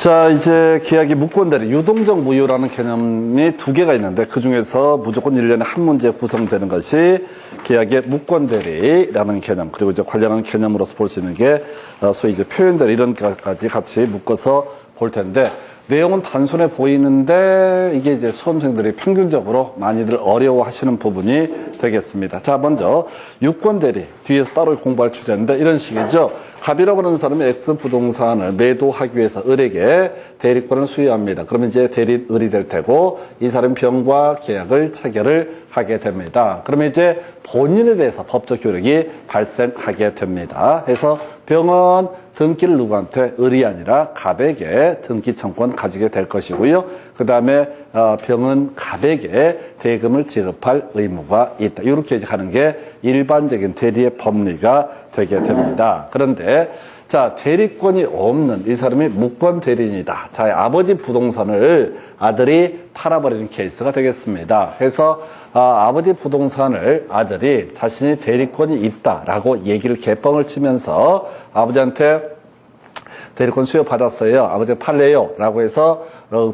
자, 이제 계약의 무권대리, 유동적 무효라는 개념이 두 개가 있는데 그 중에서 무조건 1년에 한 문제 구성되는 것이 계약의 무권대리라는 개념, 그리고 이제 관련한 개념으로서 볼 수 있는 게 소위 이제 표현대리 이런 것까지 같이 묶어서 볼 텐데 내용은 단순해 보이는데 이게 이제 수험생들이 평균적으로 많이들 어려워하시는 부분이 되겠습니다. 자, 먼저 유권대리, 뒤에서 따로 공부할 주제인데 이런 식이죠. 갑이라고 하는 사람이 X 부동산을 매도하기 위해서 을에게 대리권을 수여합니다. 그러면 이제 대리을이 될 테고 이 사람이 병과 계약을 체결을 하게 됩니다. 그러면 이제 본인에 대해서 법적 효력이 발생하게 됩니다. 그래서 병은 등기를 누구한테? 을이 아니라 갑에게 등기 청권 가지게 될 것이고요. 그 다음에 병은 갑에게 대금을 지급할 의무가 있다. 이렇게 가는 게 일반적인 대리의 법리가 되게 됩니다. 그런데 자, 대리권이 없는 이 사람이 무권 대리인이다. 자, 아버지 부동산을 아들이 팔아버리는 케이스가 되겠습니다. 그래서 아버지 부동산을 아들이 자신이 대리권이 있다라고 얘기를 개뻥을 치면서 아버지한테 대리권 수여받았어요. 아버지가 팔래요. 라고 해서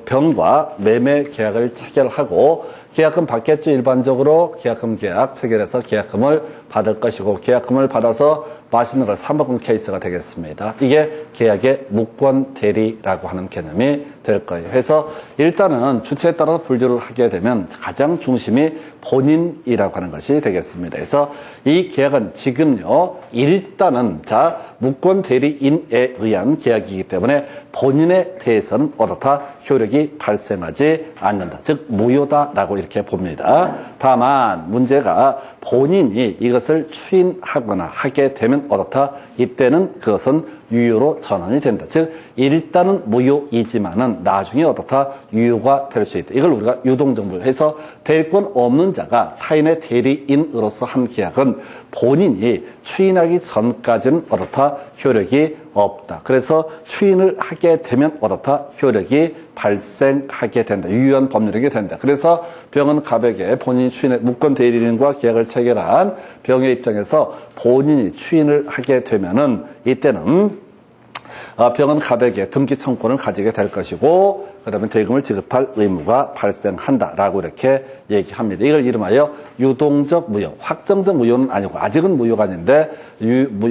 병과 매매 계약을 체결하고 계약금 받겠죠. 일반적으로 계약금 계약 체결해서 계약금을 받을 것이고 계약금을 받아서 맛있는 걸 사 먹은 케이스가 되겠습니다. 이게 계약의 무권 대리라고 하는 개념이 될 거예요. 그래서 일단은 주체에 따라서 분류를 하게 되면 가장 중심이 본인이라고 하는 것이 되겠습니다. 그래서 이 계약은 지금요, 일단은 자, 무권 대리인에 의한 계약이기 때문에 본인에 대해서는 어떻다? 효력이 발생하지 않는다. 즉, 무효다라고 이렇게 봅니다. 다만, 문제가 본인이 이것을 추인하거나 하게 되면 어떻다? 이때는 그것은 유효로 전환이 된다. 즉, 일단은 무효이지만은 나중에 어떻다? 유효가 될 수 있다. 이걸 우리가 유동적 무효 해서 대리권 없는 자가 타인의 대리인으로서 한 계약은 본인이 추인하기 전까지는 어떻다? 효력이 없다. 그래서 추인을 하게 되면 어떻다? 효력이 발생하게 된다. 유효한 법률이 된다. 그래서 병은 갑에게 본인이 추인해 무권 대리인과 계약을 체결한 병의 입장에서 본인이 추인을 하게 되면은 이때는 병은 갑에게 등기 청권을 가지게 될 것이고 그 다음에 대금을 지급할 의무가 발생한다라고 이렇게 얘기합니다. 이걸 이름하여 유동적 무효, 확정적 무효는 아니고 아직은 무효가 아닌데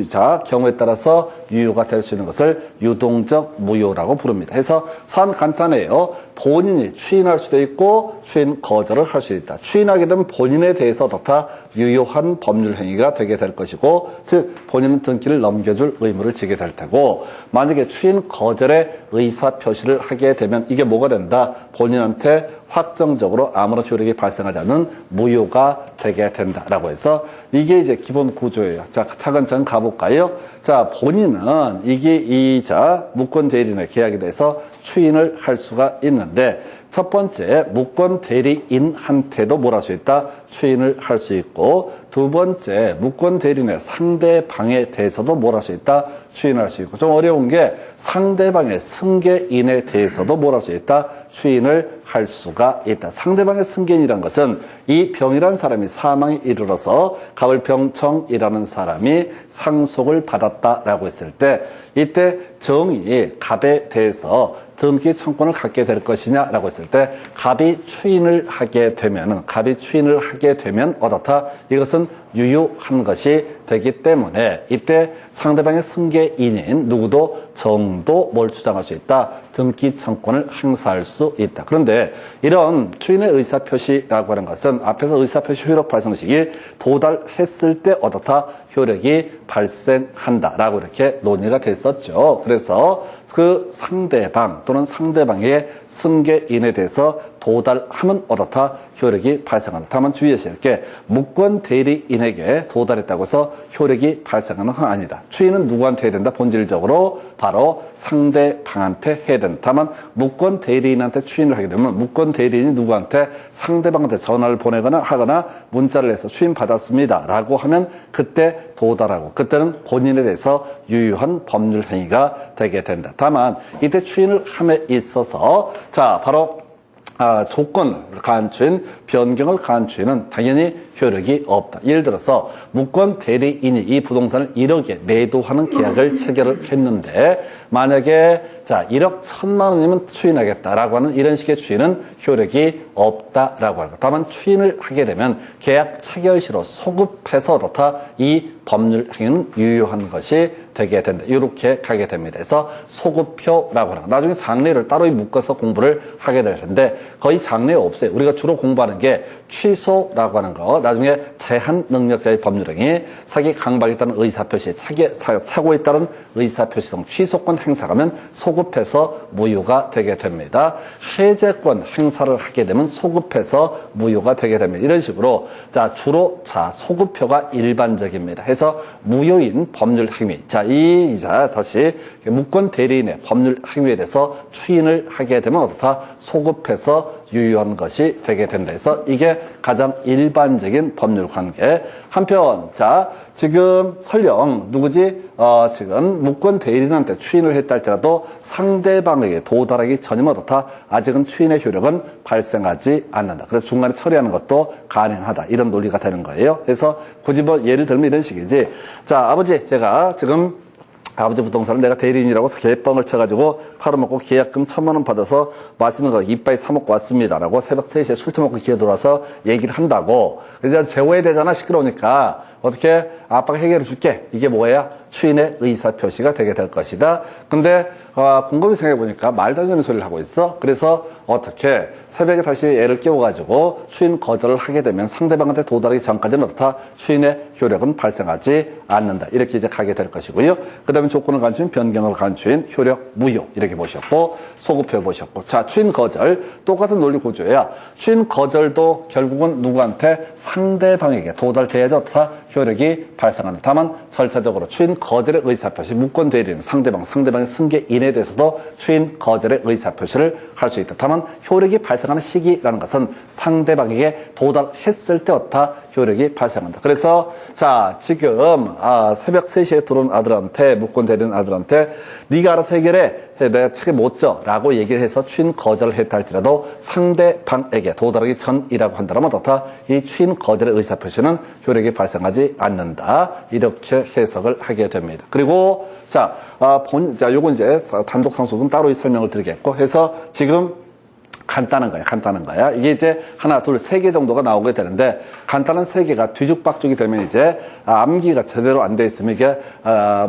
자, 경우에 따라서 유효가 될 수 있는 것을 유동적 무효라고 부릅니다. 해서 사안 간단해요. 본인이 추인할 수도 있고 추인 거절을 할 수 있다. 추인하게 되면 본인에 대해서 어떻다? 유효한 법률 행위가 되게 될 것이고 즉 본인은 등기를 넘겨줄 의무를 지게 될 테고 만약에 추인 거절의 의사표시를 하게 되면 이게 뭐가 된다? 본인한테 확정적으로 아무런 효력이 발생하지 않는 무효가 되게 된다라고 해서 이게 이제 기본 구조예요. 자, 차근차근 가볼까요? 자, 본인은 이게 이자 무권 대리인의 계약에 대해서 추인을 할 수가 있는데 첫 번째 무권 대리인한테도 뭘 할 수 있다? 추인을 할 수 있고 두 번째 무권 대리인의 상대방에 대해서도 뭘 할 수 있다? 추인할 수 있고 좀 어려운 게 상대방의 승계인에 대해서도 뭘 할 수 있다? 추인을 할 수가 있다. 상대방의 승계인이란 것은 이 병이란 사람이 사망에 이르러서 갑을병청이라는 사람이 상속을 받았다라고 했을 때 이때 정이 갑에 대해서 등기 청권을 갖게 될 것이냐라고 했을 때 갑이 추인을 하게 되면은 어떻다? 이것은 유효한 것이 되기 때문에 이때 상대방의 승계인인 누구도 정도 뭘 주장할 수 있다? 등기 청권을 행사할 수 있다. 그런데 이런 추인의 의사표시라고 하는 것은 앞에서 의사표시 효력 발생식이 도달했을 때 어떻다? 효력이 발생한다라고 이렇게 논의가 됐었죠. 그래서 그 상대방 또는 상대방의 승계인에 대해서 도달하면 어떻다? 효력이 발생한다. 다만 주의하셔야 할 게 무권 대리인에게 도달했다고 해서 효력이 발생하는 건 아니다. 추인은 누구한테 해야 된다? 본질적으로 바로 상대방한테 해야 된다. 다만 무권 대리인한테 추인을 하게 되면 무권 대리인이 누구한테? 상대방한테 전화를 보내거나 하거나 문자를 해서 추인 받았습니다 라고 하면 그때 도달하고 그때는 본인에 대해서 유효한 법률 행위가 되게 된다. 다만 이때 추인을 함에 있어서 자 바로 조건을 가한 추인, 변경을 가한 추인은 당연히 효력이 없다. 예를 들어서 무권 대리인이 이 부동산을 1억에 매도하는 계약을 체결을 했는데 만약에 자 1억 1천만 원이면 추인하겠다라고 하는 이런 식의 추인은 효력이 없다라고 하고 다만 추인을 하게 되면 계약 체결 시로 소급해서 어떻다 이 법률 행위는 유효한 것이 되게 된다. 이렇게 가게 됩니다. 그래서 소급표라고 하는 거. 나중에 장례를 따로 묶어서 공부를 하게 될 텐데 거의 장례 없어요. 우리가 주로 공부하는 게 취소라고 하는 거. 나중에 제한 능력자의 법률 행위, 사기 강박에 따른 의사표시, 착오에 따른 의사표시 등 취소권 행사하면 소급해서 무효가 되게 됩니다. 해제권 행사를 하게 되면 소급해서 무효가 되게 됩니다. 이런 식으로 자 주로 자 소급표가 일반적입니다. 해서 무효인 법률 행위. 자 다시 무권 대리인의 법률 행위에 대해서 추인을 하게 되면 어떻다? 소급해서 유효한 것이 되게 된다. 해서 이게 가장 일반적인 법률 관계. 한편 자 지금 설령 누구지? 지금 무권 대리인한테 추인을 했다 할지라도 상대방에게 도달하기 전이면 어떻다? 아직은 추인의 효력은 발생하지 않는다. 그래서 중간에 처리하는 것도 가능하다. 이런 논리가 되는 거예요. 그래서 굳이 뭐 예를 들면 이런 식이지. 자 아버지 제가 지금 아버지 부동산을 내가 대리인이라고 개뻥을 쳐가지고 팔아먹고 계약금 1,000만 원 받아서 맛있는 거 이빠이 사먹고 왔습니다. 라고 새벽 3시에 술 처먹고 기어 들어와서 얘기를 한다고. 그래서 재워야 되잖아, 시끄러우니까. 어떻게 아빠가 해결해 줄게. 이게 뭐야? 추인의 의사표시가 되게 될 것이다. 근데 곰곰이 생각해보니까 말도 안 되는 소리를 하고 있어. 그래서 어떻게 새벽에 다시 애를 깨워가지고 추인 거절을 하게 되면 상대방한테 도달하기 전까지는 어떻다? 추인의 효력은 발생하지 않는다. 이렇게 이제 가게 될 것이고요. 그 다음에 조건을 갖춘 변경을 갖춘 효력 무효 이렇게 보셨고 소급표 보셨고 자 추인 거절 똑같은 논리 구조야. 추인 거절도 결국은 누구한테 상대방에게 도달돼야지 어떻다? 효력이 발생하는. 다만 절차적으로 추인 거절의 의사표시 무권 대리인 상대방의 승계인에 대해서도 추인 거절의 의사표시를 할 수 있다. 다만 효력이 발생하는 시기라는 것은 상대방에게 도달했을 때 어떻다? 효력이 발생한다. 그래서 자 지금 새벽 3시에 들어온 아들한테 무권 대리인 아들한테 네가 알아서 해결해. 내가 책임 못 져. 라고 얘기를 해서 추인 거절을 했다 할지라도 상대방에게 도달하기 전이라고 한다면 어떻다? 이 추인 거절의 의사표시는 효력이 발생하지 않는다. 이렇게 해석을 하게 됩니다. 그리고 자 요건 이제 단독 상속은 따로 설명을 드리겠고 해서 지금 간단한 거야. 이게 이제 하나, 둘, 세 개 정도가 나오게 되는데 간단한 세 개가 뒤죽박죽이 되면 이제 암기가 제대로 안 돼 있으면 이게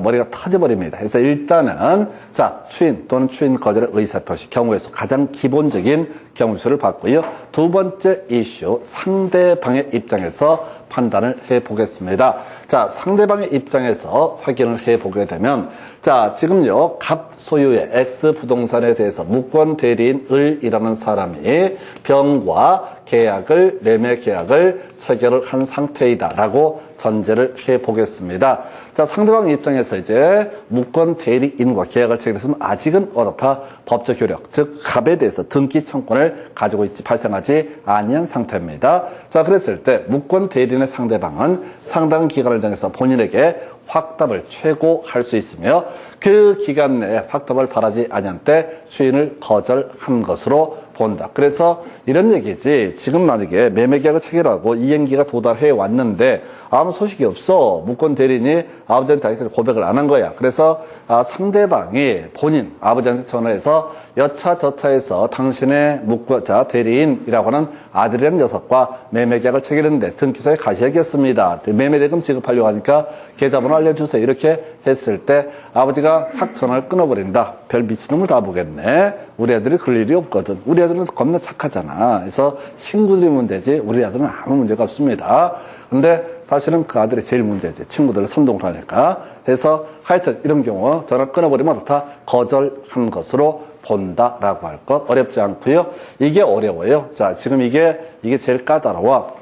머리가 터져버립니다. 그래서 일단은 자 추인 또는 추인 거절의 의사표시 경우의 수 가장 기본적인 경우 수를 봤고요. 두 번째 이슈 상대방의 입장에서 판단을 해보겠습니다. 자 상대방의 입장에서 확인을 해보게 되면 자 지금요 갑 소유의 X 부동산에 대해서 무권 대리인 을이라는 사람이 병과 계약을 매매 계약을 체결을 한 상태이다라고 전제를 해보겠습니다. 자 상대방 입장에서 이제 무권 대리인과 계약을 체결했으면 아직은 어떻다? 법적 효력, 즉 갑에 대해서 등기 청구권을 가지고 있지 발생하지 아니한 상태입니다. 자 그랬을 때 무권 대리인의 상대방은 상당 기간을 정해서 본인에게 확답을 최고할 수 있으며 그 기간 내에 확답을 바라지 아니한 때 추인을 거절한 것으로 본다. 그래서 이런 얘기지. 지금 만약에 매매계약을 체결하고 이행기가 도달해 왔는데 아무 소식이 없어. 무권 대리인이 아버지한테 고백을 안 한 거야. 그래서 상대방이 본인 아버지한테 전화해서 여차저차해서 당신의 무권자 대리인이라고 하는 아들이라는 녀석과 매매계약을 체결했는데 등기소에 가셔야겠습니다. 매매대금 지급하려고 하니까 계좌번호 알려주세요. 이렇게 했을 때 아버지가 확 전화를 끊어버린다. 별 미친놈을 다 보겠네. 우리 애들이 그럴 일이 없거든. 우리 애들은 겁나 착하잖아. 그래서 친구들이 문제지 우리 애들은 아무 문제가 없습니다. 근데 사실은 그 아들이 제일 문제지. 친구들을 선동을 하니까. 해서 하여튼 이런 경우 전화 끊어버리면 어떻다? 거절한 것으로 본다라고 할 것. 어렵지 않고요. 이게 어려워요. 자, 지금 이게 제일 까다로워.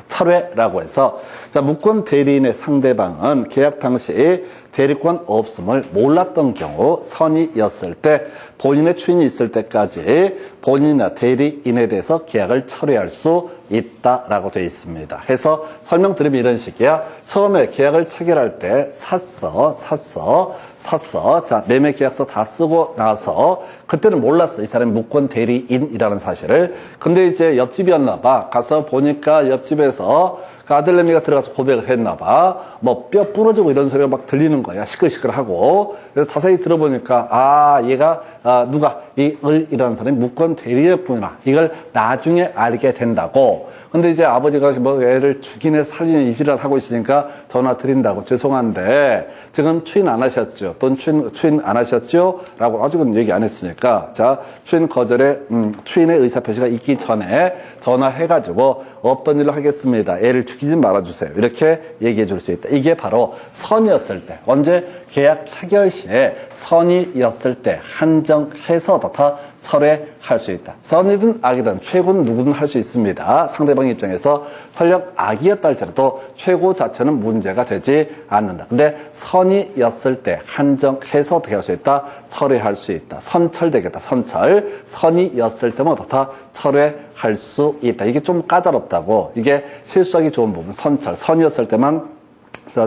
철회라고 해서 자 무권 대리인의 상대방은 계약 당시 대리권 없음을 몰랐던 경우 선의였을 때 본인의 추인이 있을 때까지 본인이나 대리인에 대해서 계약을 철회할 수 있다라고 되어 있습니다. 해서 설명드리면 이런 식이야. 처음에 계약을 체결할 때 샀어. 샀어. 자, 매매 계약서 다 쓰고 나서 그때는 몰랐어. 이 사람이 무권 대리인이라는 사실을. 근데 이제 옆집이었나 봐. 가서 보니까 옆집에서 그 아들내미가 들어가서 고백을 했나 봐. 뭐 뼈 부러지고 이런 소리가 막 들리는 거야. 시끌시끌하고. 그래서 자세히 들어보니까 얘가 누가 이 을이라는 사람이 무권 대리인이었구나. 이걸 나중에 알게 된다고. 근데 이제 아버지가 뭐 애를 죽이네 살리네 이지랄 하고 있으니까 전화 드린다고. 죄송한데 지금 추인 안 하셨죠? 돈 추인 안 하셨죠? 라고 아직은 얘기 안 했으니까 자, 추인 거절에 추인의 의사표시가 있기 전에 전화해가지고 없던 일로 하겠습니다. 애를 죽이지 말아주세요. 이렇게 얘기해 줄 수 있다. 이게 바로 선이었을 때, 언제 계약 체결 시에 선이었을 때 한정해서 다 철회할 수 있다. 선이든 악이든 최고는 누구든 할 수 있습니다. 상대방 입장에서 설령 악이었다 할지라도 최고 자체는 문제가 되지 않는다. 근데 선이었을 때 한정해서 어떻게 할 수 있다? 철회할 수 있다. 선철되겠다. 선철. 선이었을 때면 다 철회할 수 있다. 이게 좀 까다롭다고. 이게 실수하기 좋은 부분. 선철. 선이었을 때만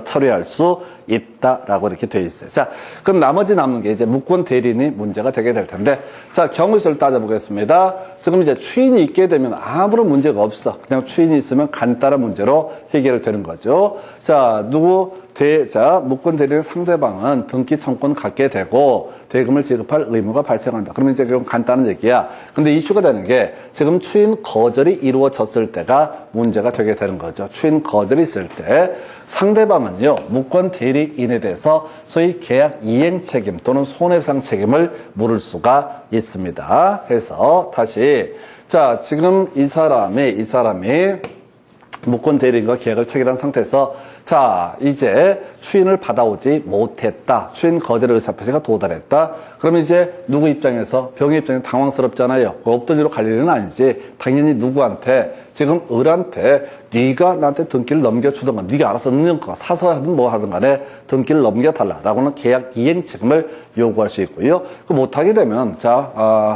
처리할 수 있다라고 이렇게 되어 있어요. 자, 그럼 나머지 남는 게 이제 무권 대리인이 문제가 되게 될 텐데, 자, 경우수를 따져보겠습니다. 지금 이제 추인이 있게 되면 아무런 문제가 없어. 그냥 추인이 있으면 간단한 문제로 해결되는 거죠. 자, 무권 대리인 상대방은 등기 청구권 갖게 되고 대금을 지급할 의무가 발생한다. 그러면 이제 그건 간단한 얘기야. 근데 이슈가 되는 게 지금 추인 거절이 이루어졌을 때가 문제가 되게 되는 거죠. 추인 거절이 있을 때 상대방은요, 무권 대리인에 대해서 소위 계약 이행 책임 또는 손해배상 책임을 물을 수가 있습니다. 그래서 다시 자, 지금 이 사람이 무권 대리인과 계약을 체결한 상태에서 자, 이제 추인을 받아오지 못했다. 추인 거절의 의사표시가 도달했다. 그러면 이제 누구 입장에서, 병의 입장에서 당황스럽잖아요. 없던 일로 갈 일은 아니지. 당연히 누구한테, 지금 을한테 네가 나한테 등기를 넘겨주던가 네가 알아서 능력과 사서 하든 뭐 하든 간에 등기를 넘겨달라라고는 계약 이행 책임을 요구할 수 있고요. 그 못하게 되면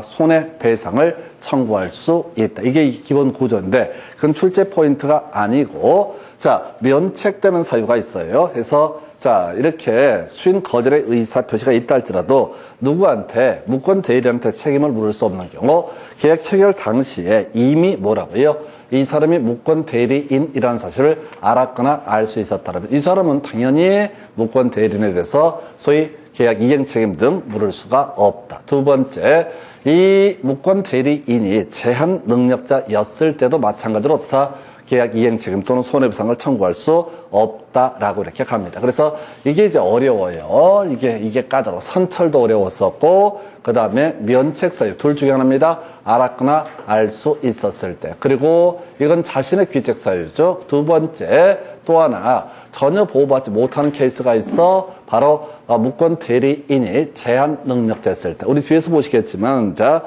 손해배상을 청구할 수 있다. 이게 기본 구조인데 그건 출제 포인트가 아니고 자, 면책되는 사유가 있어요. 그래서 자, 이렇게 추인 거절의 의사표시가 있다 할지라도 누구한테, 무권 대리인한테 책임을 물을 수 없는 경우 계약 체결 당시에 이미 뭐라고요? 이 사람이 무권 대리인이라는 사실을 알았거나 알 수 있었다면 이 사람은 당연히 무권 대리인에 대해서 소위 계약 이행 책임 등 물을 수가 없다. 두 번째, 이 무권 대리인이 제한 능력자였을 때도 마찬가지로 어떻다? 계약 이행 책임 또는 손해배상을 청구할 수 없다라고 이렇게 갑니다. 그래서 이게 이제 어려워요. 이게 까다로워. 선철도 어려웠었고, 그 다음에 면책 사유 둘 중에 하나입니다. 알았거나 알 수 있었을 때. 그리고 이건 자신의 귀책 사유죠. 두 번째 또 하나 전혀 보호받지 못하는 케이스가 있어. 바로 무권 대리인이 제한 능력됐을 때. 우리 뒤에서 보시겠지만 자,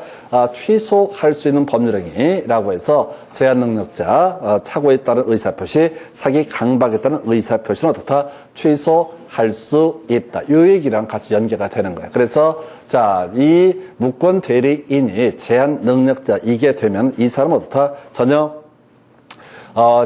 취소할 수 있는 법률행위라고 해서 제한 능력자 착오에 따른 의사표시, 사기 강박에 따른 의사표시는 어떻다? 취소할 수 있다. 이 얘기랑 같이 연계가 되는 거예요. 그래서 자, 이 무권 대리인이 제한 능력자이게 되면 이 사람은 어떻다? 전혀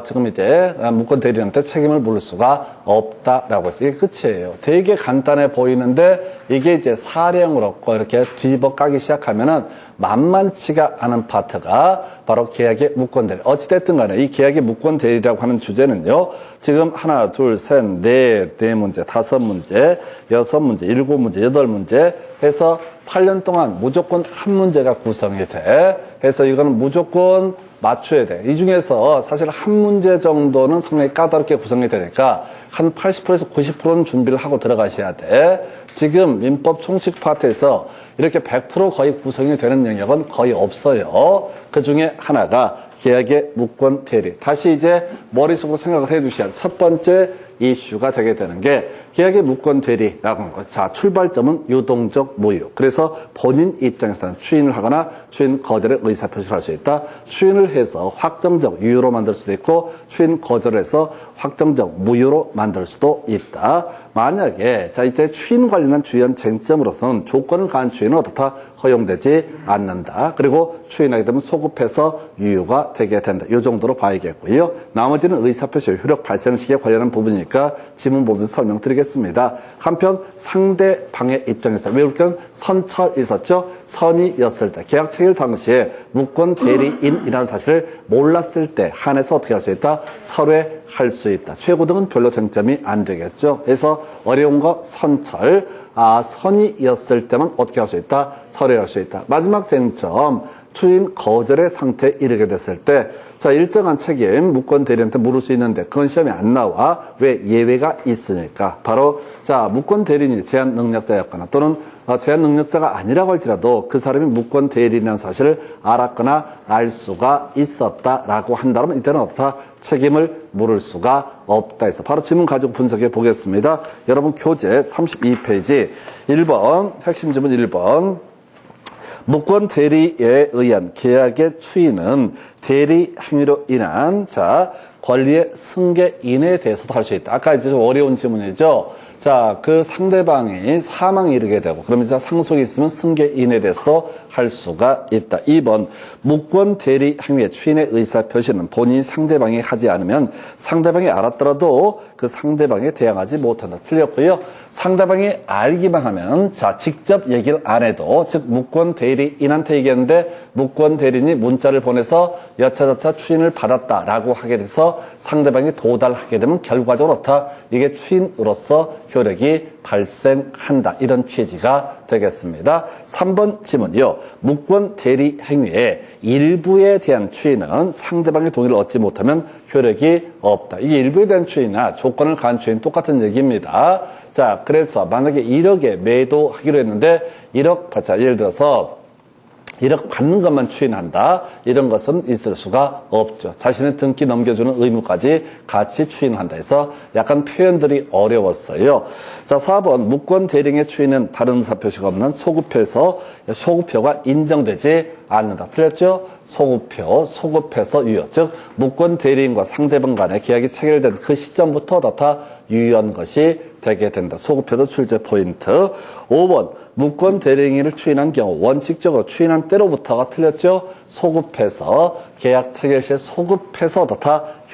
지금 이제 무권 대리인한테 책임을 물을 수가 없다라고 해서 이게 끝이에요. 되게 간단해 보이는데 이게 이제 사령으로 이렇게 뒤집어 까기 시작하면은 만만치가 않은 파트가 바로 계약의 무권 대리. 어찌됐든 간에 이 계약의 무권 대리라고 하는 주제는요. 지금 하나, 둘, 셋, 네 문제, 5문제, 6문제, 7문제, 8문제 해서 8년 동안 무조건 한 문제가 구성이 돼. 해서 이거는 무조건 맞춰야 돼. 이 중에서 사실 한 문제 정도는 상당히 까다롭게 구성이 되니까 한 80%에서 90%는 준비를 하고 들어가셔야 돼. 지금 민법 총칙 파트에서 이렇게 100% 거의 구성이 되는 영역은 거의 없어요. 그 중에 하나가 계약의 무권 대리. 다시 이제 머릿속으로 생각을 해 두셔야 돼. 첫 번째 이슈가 되게 되는 게 계약의 무권 대리라고 하는 것. 자, 출발점은 유동적 무효. 그래서 본인 입장에서는 추인을 하거나 추인 거절의 의사표시를 할 수 있다. 추인을 해서 확정적 유효로 만들 수도 있고 추인 거절을 해서 확정적 무효로 만들 수도 있다. 만약에 자, 이때 추인 관련한 주요한 쟁점으로서는 조건을 가한 추인은 어떻다? 허용되지 않는다. 그리고 추인하게 되면 소급해서 유효가 되게 된다. 이 정도로 봐야겠고요. 나머지는 의사표시 효력 발생 시기에 관련한 부분이니까 지문 보면서 설명드리겠습니다. 되겠습니다. 한편 상대방의 입장에서 외울 건 선철 있었죠. 선이었을 때 계약 체결 당시에 무권 대리인이라는 사실을 몰랐을 때 한해서 어떻게 할 수 있다? 철회할 수 있다. 최고 등은 별로 쟁점이 안 되겠죠. 그래서 어려운 거 선철. 선이었을 때만 어떻게 할 수 있다? 철회할 수 있다. 마지막 쟁점. 추인 거절의 상태에 이르게 됐을 때, 자, 일정한 책임 무권 대리한테 물을 수 있는데 그건 시험에 안 나와. 왜? 예외가 있으니까. 바로, 자, 무권 대리인이 제한 능력자였거나 또는 제한 능력자가 아니라고 할지라도 그 사람이 무권 대리인이라는 사실을 알았거나 알 수가 있었다라고 한다면 이때는 어떻다? 책임을 물을 수가 없다 해서 바로 지문 가지고 분석해 보겠습니다. 여러분 교재 32페이지 1번, 핵심 지문 1번. 무권 대리에 의한 계약의 추이는 대리 행위로 인한 권리의 승계인에 대해서도 할 수 있다. 아까 이제 좀 어려운 지문이죠. 자, 그 상대방이 사망에 이르게 되고 그러면 이제 상속이 있으면 승계인에 대해서도 할 수가 있다. 2번 무권 대리 행위의 추인의 의사 표시는 본인이 상대방이 하지 않으면 상대방이 알았더라도 그 상대방에 대항하지 못한다. 틀렸고요. 상대방이 알기만 하면 직접 얘기를 안 해도 즉 무권 대리인한테 얘기했는데 무권 대리인이 문자를 보내서 여차저차 추인을 받았다라고 하게 돼서 상대방이 도달하게 되면 결과적으로 이게 추인으로서 효력이 발생한다. 이런 취지가 되겠습니다. 3번 지문이요. 무권 대리 행위의 일부에 대한 추인은 상대방의 동의를 얻지 못하면 효력이 없다. 이게 일부에 대한 추인이나 조건을 가한 추인 똑같은 얘기입니다. 자, 그래서 만약에 1억에 매도하기로 했는데 1억 받자. 예를 들어서 1억 받는 것만 추인한다. 이런 것은 있을 수가 없죠. 자신의 등기 넘겨주는 의무까지 같이 추인한다 해서 약간 표현들이 어려웠어요. 자, 4번 무권 대리인의 추인은 다른 의사 표시가 없는 소급해서 소급표가 인정되지 않는다. 틀렸죠? 소급해서 유효. 즉 무권 대리인과 상대방 간의 계약이 체결된 그 시점부터 다 유효한 것이 되게 된다. 소급표도 출제 포인트. 5번 무권 대리인을 추인한 경우 원칙적으로 추인한 때로부터가 틀렸죠. 소급해서 계약 체결 시에 소급해서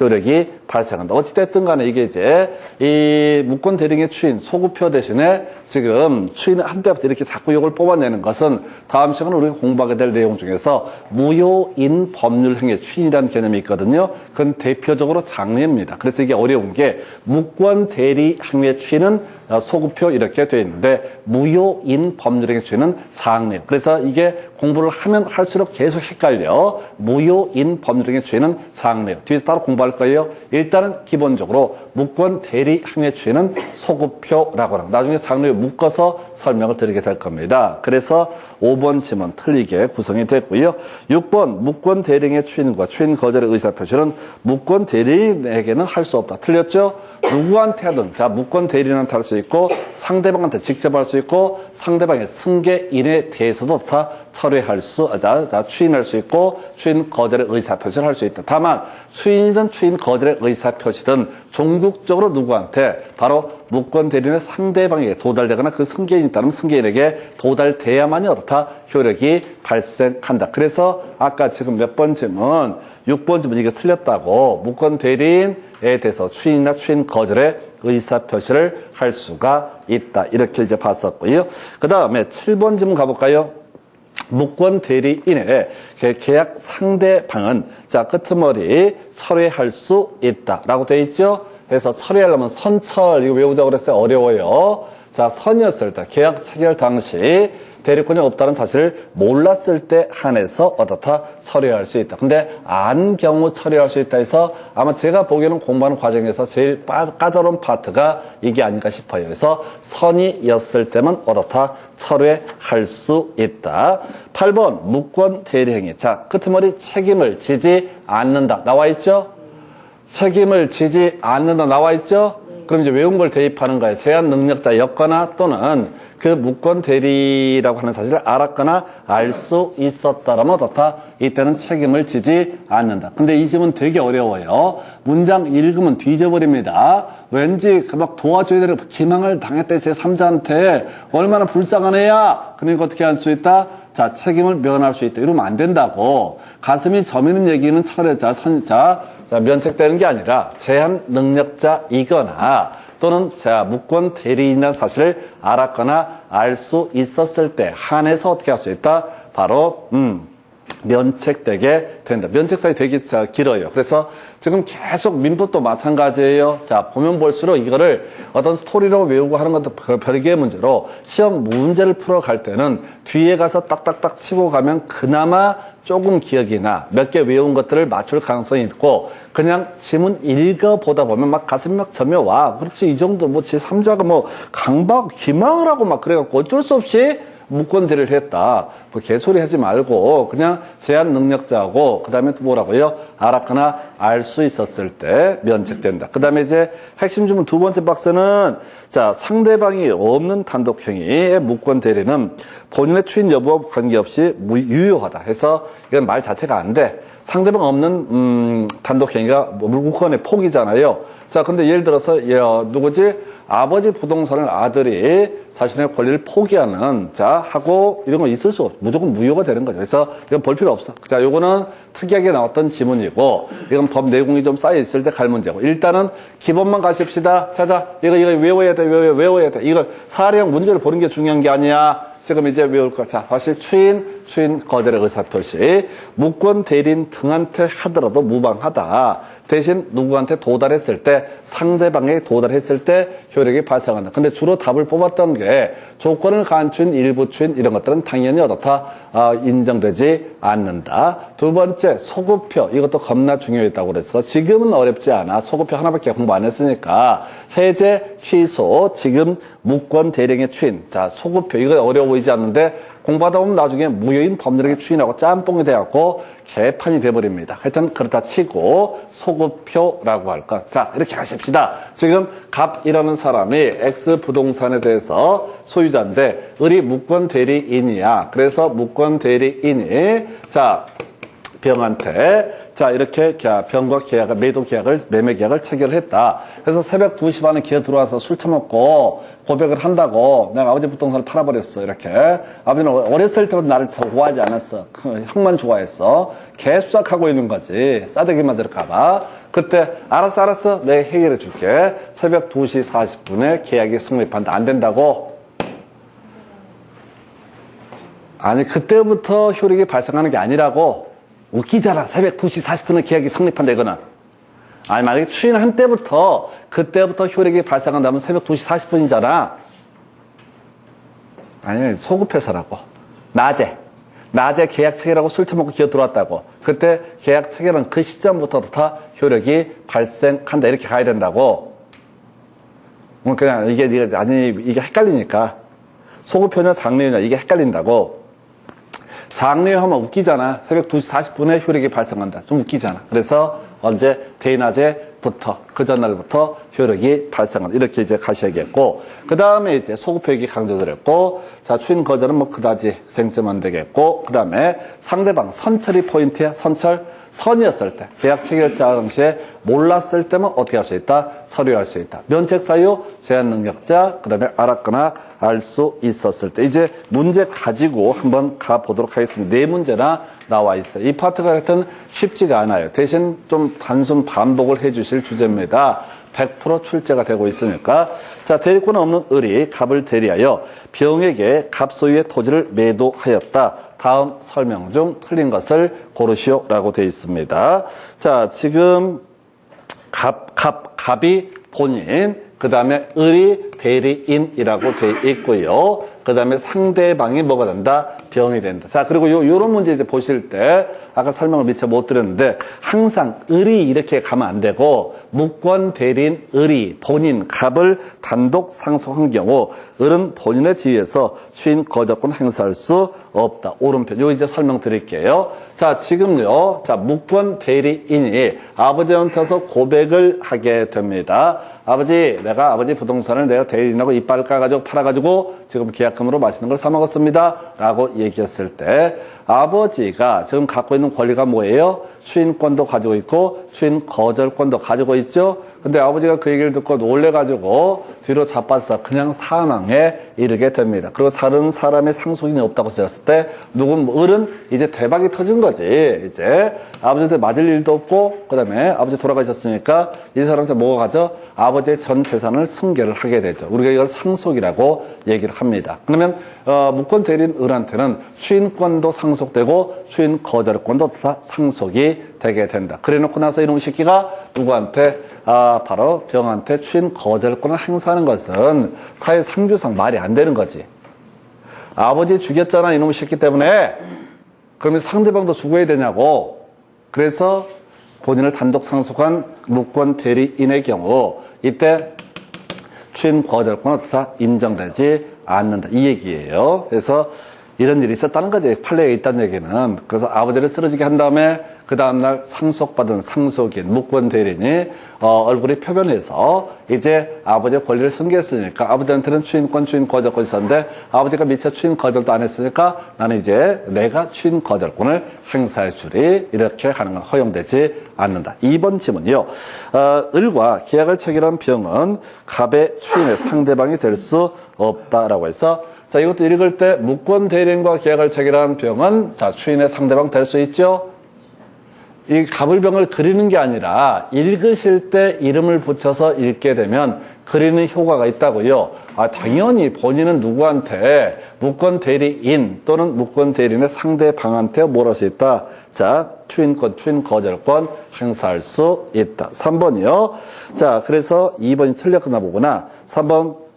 효력이 발생한다. 어찌됐든 간에 이게 이제 이 무권 대리인의 추인 소급표 대신에 지금 추인 한 때부터 이렇게 자꾸 이걸 뽑아내는 것은 다음 시간에 우리가 공부하게 될 내용 중에서 무효인 법률 행위 추인이라는 개념이 있거든요. 그건 대표적으로 장례입니다. 그래서 이게 어려운 게 무권 대리 행위의 추인은 소급표 이렇게 되어 있는데 무효인 법률 행위 추인은 장례. 그래서 이게 공부를 하면 할수록 계속 헷갈려. 무효인 법률 행위 추인은 장례. 뒤에서 따로 공부할 거예요. 일단은 기본적으로 무권 대리 행위 추인은 소급표라고 하는 나중에 장르에 묶어서 설명을 드리게 될 겁니다. 그래서 5번 지문 틀리게 구성이 됐고요. 6번 무권 대리인의 추인과 추인 거절의 의사표시는 무권 대리인에게는 할 수 없다. 틀렸죠? 누구한테 하든 무권 대리인한테 할 수 있고 상대방한테 직접 할 수 있고 상대방의 승계인에 대해서도 다 철회할 추인할 수 있고 추인 거절의 의사표시를 할 수 있다. 다만 추인이든 추인 거절의 의사표시든 종국적으로 누구한테 바로 무권 대리인의 상대방에게 도달되거나 그 승계인이 있다면 승계인에게 도달돼야만이 효력이 발생한다. 그래서 아까 지금 몇 번 지문 6번 지문 이게 틀렸다고 무권 대리인에 대해서 추인이나 추인 거절의 의사표시를 할 수가 있다. 이렇게 이제 봤었고요. 그 다음에 7번 지문 가볼까요? 무권 대리인의 계약 상대방은 끄트머리 철회할 수 있다라고 되어 있죠. 그래서 철회하려면 선철 이거 외우자고 그랬어요. 어려워요. 선이었을 때 계약 체결 당시 대리권이 없다는 사실을 몰랐을 때 한해서 처리할 수 있다. 근데 안 경우 처리할 수 있다 해서 아마 제가 보기에는 공부하는 과정에서 제일 까다로운 파트가 이게 아닌가 싶어요. 그래서 선이었을 때만 철회할 수 있다. 8번 무권 대리행위. 끄트머리 책임을 지지 않는다. 나와 있죠? 책임을 지지 않는다. 나와 있죠? 그럼 이제 외운 걸 대입하는 거예요. 제한 능력자였거나 또는 그 무권 대리라고 하는 사실을 알았거나 알 수 있었다라면 이때는 책임을 지지 않는다. 근데 이 질문 되게 어려워요. 문장 읽으면 뒤져버립니다. 왠지 막 도와줘야 되는 기망을 당했대 제3자한테 얼마나 불쌍한 애야. 그러니까 어떻게 할 수 있다? 책임을 면할 수 있다. 이러면 안 된다고. 가슴이 저미는 얘기는 면책되는 게 아니라 제한 능력자이거나 또는 자, 무권 대리인이라는 사실을 알았거나 알 수 있었을 때 한해서 어떻게 할 수 있다? 바로 면책되게 된다. 면책사유 되게 길어요. 그래서 지금 계속 민법도 마찬가지예요. 자, 보면 볼수록 이거를 어떤 스토리로 외우고 하는 것도 별개의 문제로 시험 문제를 풀어갈 때는 뒤에 가서 딱딱딱 치고 가면 그나마 조금 기억이 나. 몇 개 외운 것들을 맞출 가능성이 있고 그냥 지문 읽어보다 보면 막 가슴이 막 점여와. 그렇지, 이 정도 뭐 제3자가 뭐 강박, 기망을 하고 막 그래갖고 어쩔 수 없이 무권대리를 했다. 뭐 개소리 하지 말고 그냥 제한 능력자하고 그 다음에 또 뭐라고요? 알았거나 알 수 있었을 때 면책된다. 그 다음에 이제 핵심 주문 두 번째 박스는 자, 상대방이 없는 단독행위의 무권대리는 본인의 추인 여부와 관계없이 유효하다 해서 이건 말 자체가 안 돼. 상대방 없는 단독행위가 무권의 폭이잖아요. 자, 근데 예를 들어서 누구지? 아버지 부동산을 아들이 자신의 권리를 포기하는 자 하고 이런 거 있을 수 없어. 무조건 무효가 되는 거죠. 그래서 이건 볼 필요 없어. 자, 요거는 특이하게 나왔던 지문이고 이건 법 내용이 좀 쌓여 있을 때 갈 문제고 일단은 기본만 가십시다. 자자, 이거 외워야 돼. 외워야 돼. 이거 사례형 문제를 보는 게 중요한 게 아니야. 지금 이제 외울 거. 자, 다시 추인 거절의 의사표시. 무권 대리인 등한테 하더라도 무방하다. 대신 누구한테 도달했을 때, 상대방에게 도달했을 때 효력이 발생한다. 근데 주로 답을 뽑았던 게 조건을 가한 추인, 일부 추인 이런 것들은 당연히 어떻다? 인정되지 않는다. 두 번째, 소급표. 이것도 겁나 중요했다고 그랬어. 지금은 어렵지 않아. 소급표 하나밖에 공부 안 했으니까. 해제, 취소, 지금 무권 대리인의 추인. 자, 소급표. 이거 어려워 보이지 않는데 공부하다 보면 나중에 무효인 법률에게 추인하고 짬뽕이 돼갖고 개판이 돼버립니다. 하여튼 그렇다 치고 소급표라고 할까. 자, 이렇게 하십시다. 지금 갑이라는 사람이 X 부동산에 대해서 소유자인데 을이 무권 대리인이야. 그래서 무권 대리인이 자, 병한테 자, 이렇게 병과 계약을, 매도 계약을, 매매 계약을 체결했다. 그래서 새벽 2시 반에 기어 들어와서 술 처먹고 고백을 한다고 내가 아버지 부동산을 팔아버렸어. 이렇게. 아버지는 어렸을 때부터 나를 좋아하지 않았어. 형만 좋아했어. 개수작하고 있는 거지. 싸대기 맞을까봐. 그때 알았어. 내가 해결해 줄게. 새벽 2시 40분에 계약이 성립한다. 안 된다고? 아니, 그때부터 효력이 발생하는 게 아니라고. 웃기잖아. 새벽 2시 40분에 계약이 성립한다, 이거는. 아니, 만약에 추인한 때부터, 그때부터 효력이 발생한다면 새벽 2시 40분이잖아. 아니, 소급해서라고. 낮에 계약 체결하고 술 처먹고 기어 들어왔다고. 그때 계약 체결한 그 시점부터 다 효력이 발생한다. 이렇게 가야 된다고. 그냥 이게 헷갈리니까. 소급표냐 장래유냐 이게 헷갈린다고. 장래유 하면 웃기잖아. 새벽 2시 40분에 효력이 발생한다. 좀 웃기잖아. 그래서 언제 대낮에부터 그 전날부터 효력이 발생한다. 이렇게 이제 가셔야겠고, 그 다음에 이제 소급효력이 강조드렸고, 자, 추인 거절은 뭐 그다지 쟁점 안 되겠고, 그 다음에 상대방 선철이 포인트야. 선이었을 때, 계약 체결자 당시에 몰랐을 때면 어떻게 할 수 있다? 서류할 수 있다. 면책사유, 제한 능력자, 그 다음에 알았거나 알 수 있었을 때. 이제 문제 가지고 한번 가보도록 하겠습니다. 네 문제나 나와 있어요. 이 파트가 하여튼 쉽지가 않아요. 대신 좀 단순 반복을 해주실 주제입니다. 100% 출제가 되고 있으니까. 자, 대리권은 없는 을이 갑을 대리하여 병에게 갑 소유의 토지를 매도하였다. 다음 설명 중 틀린 것을 고르시오라고 되어 있습니다. 자, 지금 갑이 본인, 그 다음에 을이 대리인이라고 되어 있고요. 그 다음에 상대방이 뭐가 된다? 병이 된다. 자, 그리고 요런 문제 이제 보실 때, 아까 설명을 미처 못 드렸는데, 항상 을이 이렇게 가면 안 되고, 무권 대리인 을이 본인 갑을 단독 상속한 경우, 을은 본인의 지위에서 추인 거절권 행사할 수 없다. 오른편. 요 이제 설명 드릴게요. 자, 지금요. 자, 무권 대리인이 아버지한테서 고백을 하게 됩니다. 아버지, 내가 아버지 부동산을 내가 대리인하고 이빨을 까가지고 팔아가지고 지금 계약금으로 맛있는 걸 사먹었습니다. 라고 얘기했을 때 아버지가 지금 갖고 있는 권리가 뭐예요? 추인권도 가지고 있고 추인 거절권도 가지고 있죠. 근데 아버지가 그 얘기를 듣고 놀래가지고 뒤로 자빠져서 그냥 사망에 이르게 됩니다. 그리고 다른 사람의 상속인이 없다고 쓰였을 때 누군 어른 이제 대박이 터진 거지. 이제 아버지한테 맞을 일도 없고 그다음에 아버지 돌아가셨으니까 이 사람한테 뭐가 가죠? 아버지의 전 재산을 승계를 하게 되죠. 우리가 이걸 상속이라고 얘기를 합니다. 그러면 무권 대리인 을한테는 추인권도 상속되고 추인 거절권도 다 상속이 되게 된다. 그래놓고 나서 이놈 새끼가 누구한테 바로 병한테 추인 거절권을 행사하는 것은 사회 상규상 말이 안 되는 거지. 아버지 죽였잖아 이놈 새끼 때문에. 그러면 상대방도 죽어야 되냐고. 그래서 본인을 단독 상속한 무권 대리인의 경우 이때 추인 거절권은 다 인정되지 않는다. 이 얘기예요. 그래서 이런 일이 있었다는 거지. 판례에 있다는 얘기는. 그래서 아버지를 쓰러지게 한 다음에 그 다음날 상속받은 상속인 무권 대리인이 얼굴이 표변해서 이제 아버지의 권리를 승계했으니까 아버지한테는 추인권, 추인 거절권이 있었는데 아버지가 미처 추인 거절도 안 했으니까 나는 이제 내가 추인 거절권을 행사해 주리. 이렇게 하는 건 허용되지 않는다. 2번 지문이요. 을과 계약을 체결한 병은 갑의 추인의 상대방이 될 수 없다라고 해서 자, 이것도 읽을 때 무권 대리인과 계약을 체결한 병은 자, 추인의 상대방 될 수 있죠? 이 갑을병을 그리는 게 아니라 읽으실 때 이름을 붙여서 읽게 되면 그리는 효과가 있다고요. 당연히 본인은 누구한테 무권 대리인 또는 무권 대리인의 상대방한테 뭘 할 수 있다. 자, 추인권, 추인 거절권 행사할 수 있다. 3번이요. 자, 그래서 2번이 틀렸나 보구나. 3번.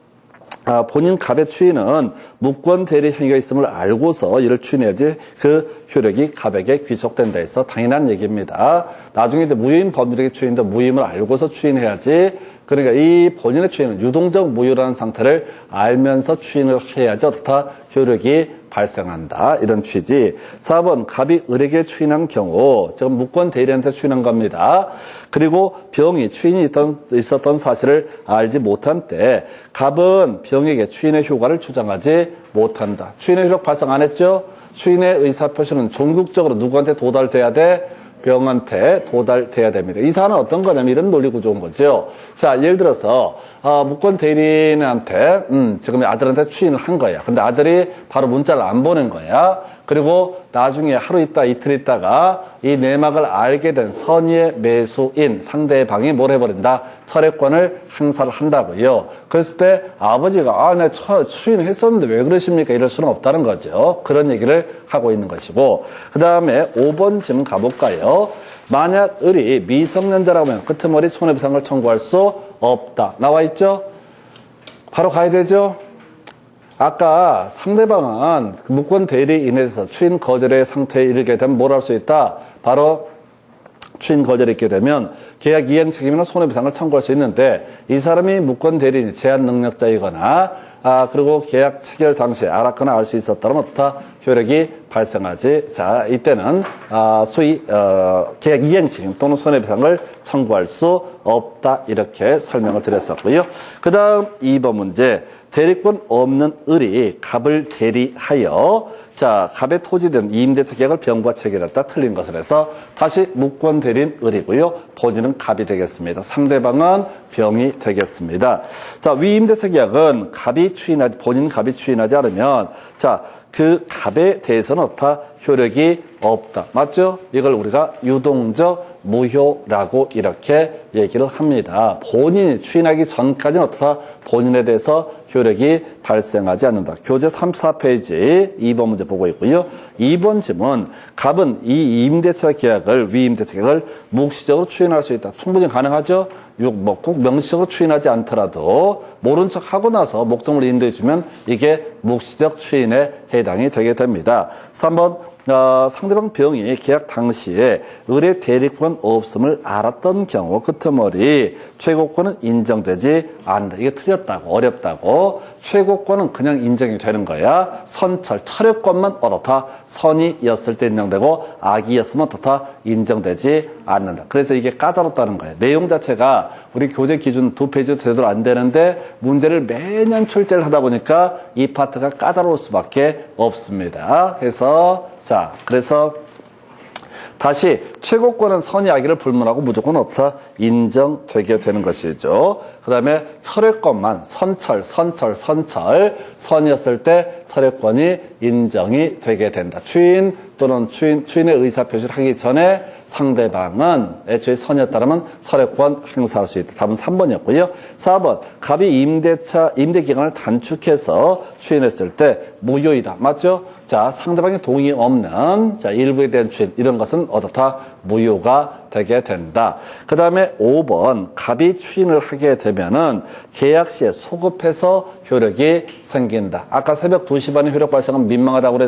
본인 갑의 추인은 무권 대리 행위가 있음을 알고서 이를 추인해야지 그 효력이 갑에게 귀속된다 해서 당연한 얘기입니다. 나중에 이제 무효인 법률에게 추인도 무효임을 알고서 추인해야지. 그러니까 이 본인의 추인은 유동적 무효라는 상태를 알면서 추인을 해야지 어떻다 효력이 발생한다. 이런 취지. 4번 갑이 을에게 추인한 경우 지금 무권 대리한테 추인한 겁니다. 그리고 병이 추인이 있었던 사실을 알지 못한 때 갑은 병에게 추인의 효과를 주장하지 못한다. 추인의 효력 발생 안 했죠? 추인의 의사표시는 종국적으로 누구한테 도달돼야 돼? 병한테 도달돼야 됩니다. 이 사안은 어떤 거냐면 이런 논리 구조인 거죠. 자, 예를 들어서 무권 대리인한테 지금 아들한테 추인을 한 거야. 근데 아들이 바로 문자를 안 보낸 거야. 그리고 나중에 하루 있다 이틀 있다가 이 내막을 알게 된 선의의 매수인 상대방이 뭘 해버린다? 철회권을 행사를 한다고요. 그랬을 때 아버지가 내가 추인했었는데 왜 그러십니까? 이럴 수는 없다는 거죠. 그런 얘기를 하고 있는 것이고 그 다음에 5번 질문 가볼까요? 만약 을이 미성년자라고 하면 끄트머리 손해배상을 청구할 수 없다. 나와 있죠? 바로 가야 되죠? 아까 상대방은 무권 대리인에서 추인 거절의 상태에 이르게 되면 뭘 할 수 있다? 바로 추인 거절이 있게 되면 계약 이행 책임이나 손해배상을 청구할 수 있는데 이 사람이 무권 대리인이 제한 능력자이거나 그리고 계약 체결 당시에 알았거나 알 수 있었다면 어떻다? 효력이 발생하지. 자, 이때는 소위 계약 이행 책임 또는 손해배상을 청구할 수 없다. 이렇게 설명을 드렸었고요. 그 다음 2번 문제. 대리권 없는 을이 갑을 대리하여 자, 갑의 토지된 이임대차 계약을 병과 체결했다. 틀린 것을 해서 다시 무권 대리인 을이고요. 본인은 갑이 되겠습니다. 상대방은 병이 되겠습니다. 자, 위임대차 계약은 본인 갑이 추인하지 않으면 자, 그 갑에 대해서는 어떻다? 효력이 없다. 맞죠? 이걸 우리가 유동적 무효라고 이렇게 얘기를 합니다. 본인이 추인하기 전까지는 어떻다? 본인에 대해서 효력이 발생하지 않는다. 교재 34페이지 2번 문제 보고 있고요. 2번 질문. 갑은 이 임대차 계약을, 위임대차 계약을 묵시적으로 추인할 수 있다. 충분히 가능하죠? 꼭 명시적으로 추인하지 않더라도 모른 척 하고 나서 목적을 인도해 주면 이게 묵시적 추인에 해당이 되게 됩니다. 3번. 상대방 병이 계약 당시에 을의 대리권 없음을 알았던 경우 끄트머리 최고권은 인정되지 않는다. 이게 틀렸다고, 어렵다고. 최고권은 그냥 인정이 되는 거야. 철회권만 어떻다? 선이었을 때 인정되고 악이었으면 어떻다? 인정되지 않는다. 그래서 이게 까다롭다는 거예요. 내용 자체가 우리 교재 기준 2페이지 제대로 안 되는데 문제를 매년 출제를 하다 보니까 이 파트가 까다로울 수밖에 없습니다. 그래서 다시 최고권은 선의 악의를 불문하고 무조건 어떻다? 인정되게 되는 것이죠. 그 다음에 철회권만 선이었을 때 철회권이 인정이 되게 된다. 추인 또는 추인의 의사표시를 하기 전에 상대방은 애초에 선이었다면 철회권 행사할 수 있다. 답은 3번이었고요. 4번 갑이 임대기간을 단축해서 추인했을 때 무효이다. 맞죠? 자, 상대방의 동의 없는 일부에 대한 추인 이런 것은 어떻다? 무효가 되게 된다. 그 다음에 5번 갑이 추인을 하게 되면은 계약 시에 소급해서 효력이 생긴다. 아까 새벽 2시 반에 효력 발생은 민망하다고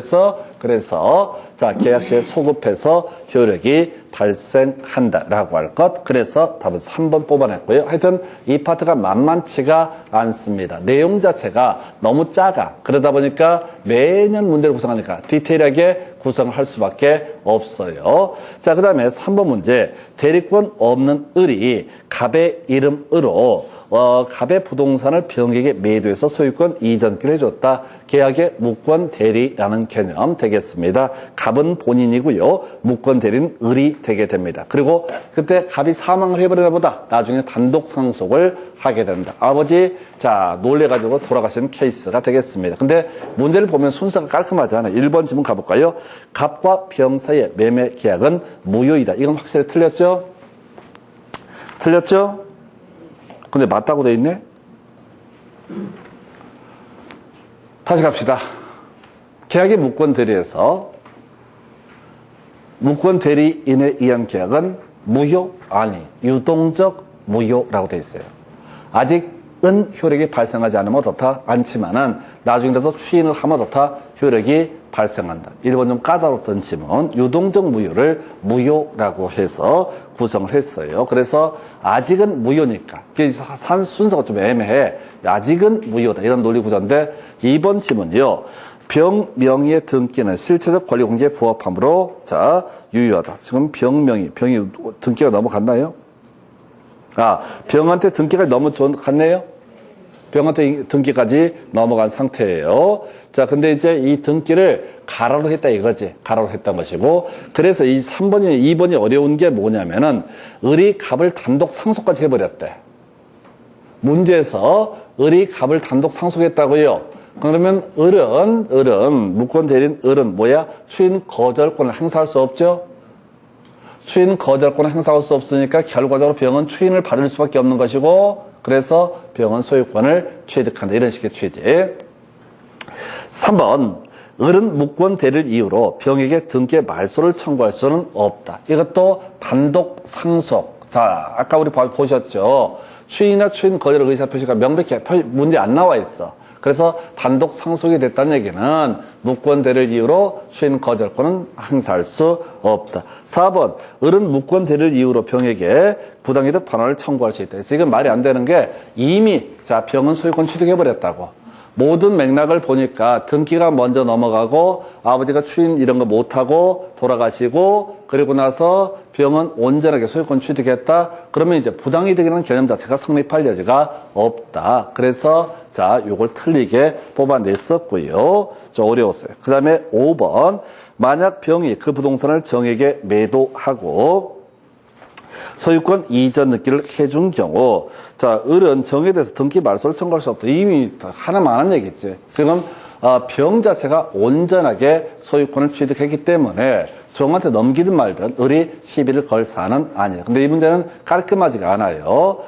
그래서 자, 계약 시에 소급해서 효력이 발생한다라고 할 것. 그래서 답은 3번 뽑아냈고요. 하여튼 이 파트가 만만치가 않습니다. 내용 자체가 너무 작아. 그러다 보니까 매년 문제를 구성하니까 디테일하게 구성을 할 수밖에 없어요. 자, 그 다음에 3번 문제. 대리권 없는 을이 갑의 이름으로 갑의 부동산을 병에게 매도해서 소유권 이전기를 해줬다. 계약의 무권 대리라는 개념 되겠습니다. 갑은 본인이고요. 무권 대리는 을이 되게 됩니다. 그리고 그때 갑이 사망을 해버리나 보다 나중에 단독 상속을 하게 된다. 아버지 자 놀래가지고 돌아가시는 케이스가 되겠습니다. 근데 문제를 보면 순서가 깔끔하지 않아요. 1번 질문 가볼까요? 갑과 병 사이의 매매 계약은 무효이다. 이건 확실히 틀렸죠? 틀렸죠? 근데 맞다고 돼 있네? 다시 갑시다. 계약의 무권 대리에서 무권 대리인에 의한 계약은 무효? 아니, 유동적 무효라고 돼 있어요. 아직은 효력이 발생하지 않으면 어떻다? 않지만은 나중에라도 추인을 하면 어떻다? 효력이 발생한다. 1번 좀 까다롭던 질문. 유동적 무효를 무효라고 해서 구성을 했어요. 그래서 아직은 무효니까. 산 순서가 좀 애매해. 아직은 무효다. 이런 논리 구조인데 2번 질문이요. 병 명의의 등기는 실체적 권리 공개에 부합하므로 자 유효하다. 지금 병이 등기가 넘어갔나요? 병한테 등기가 갔네요? 병한테 등기까지 넘어간 상태예요. 자, 근데 이제 이 등기를 가로로 했다 이거지. 가로로 했던 것이고. 그래서 이 2번이 어려운 게 뭐냐면은, 을이 갑을 단독 상속까지 해버렸대. 문제에서 을이 갑을 단독 상속했다고요. 그러면 을은, 무권 대리인 을은 뭐야? 추인 거절권을 행사할 수 없죠? 추인 거절권을 행사할 수 없으니까 결과적으로 병은 추인을 받을 수밖에 없는 것이고, 그래서 병은 소유권을 취득한다. 이런 식의 취지. 3번. 을은 무권 대리를 이유로 병에게 등기의 말소를 청구할 수는 없다. 이것도 단독 상속. 자, 아까 우리 보셨죠? 추인이나 추인 거절 의사표시가 명백히 문제 안 나와 있어. 그래서 단독 상속이 됐다는 얘기는 무권 대리를 이유로 추인 거절권은 행사할 수 없다. 4번. 을은 무권 대리를 이유로 병에게 부당이득 반환을 청구할 수 있다. 그래서 이건 말이 안 되는 게 이미 자 병은 소유권 취득해버렸다고. 모든 맥락을 보니까 등기가 먼저 넘어가고 아버지가 추인 이런 거 못하고 돌아가시고 그리고 나서 병은 온전하게 소유권 취득했다. 그러면 이제 부당이득이라는 개념 자체가 성립할 여지가 없다. 그래서 자 요걸 틀리게 뽑아냈었고요. 좀 어려웠어요. 그 다음에 5번. 만약 병이 그 부동산을 정에게 매도하고 소유권 이전 등기를 해준 경우, 자, 을은 정에 대해서 등기 말소를 청구할 수 없다. 이미 하나만 하는 얘기지. 지금 병 자체가 온전하게 소유권을 취득했기 때문에 정한테 넘기든 말든 을이 시비를 걸 사안은 아니에요. 근데 이 문제는 깔끔하지가 않아요.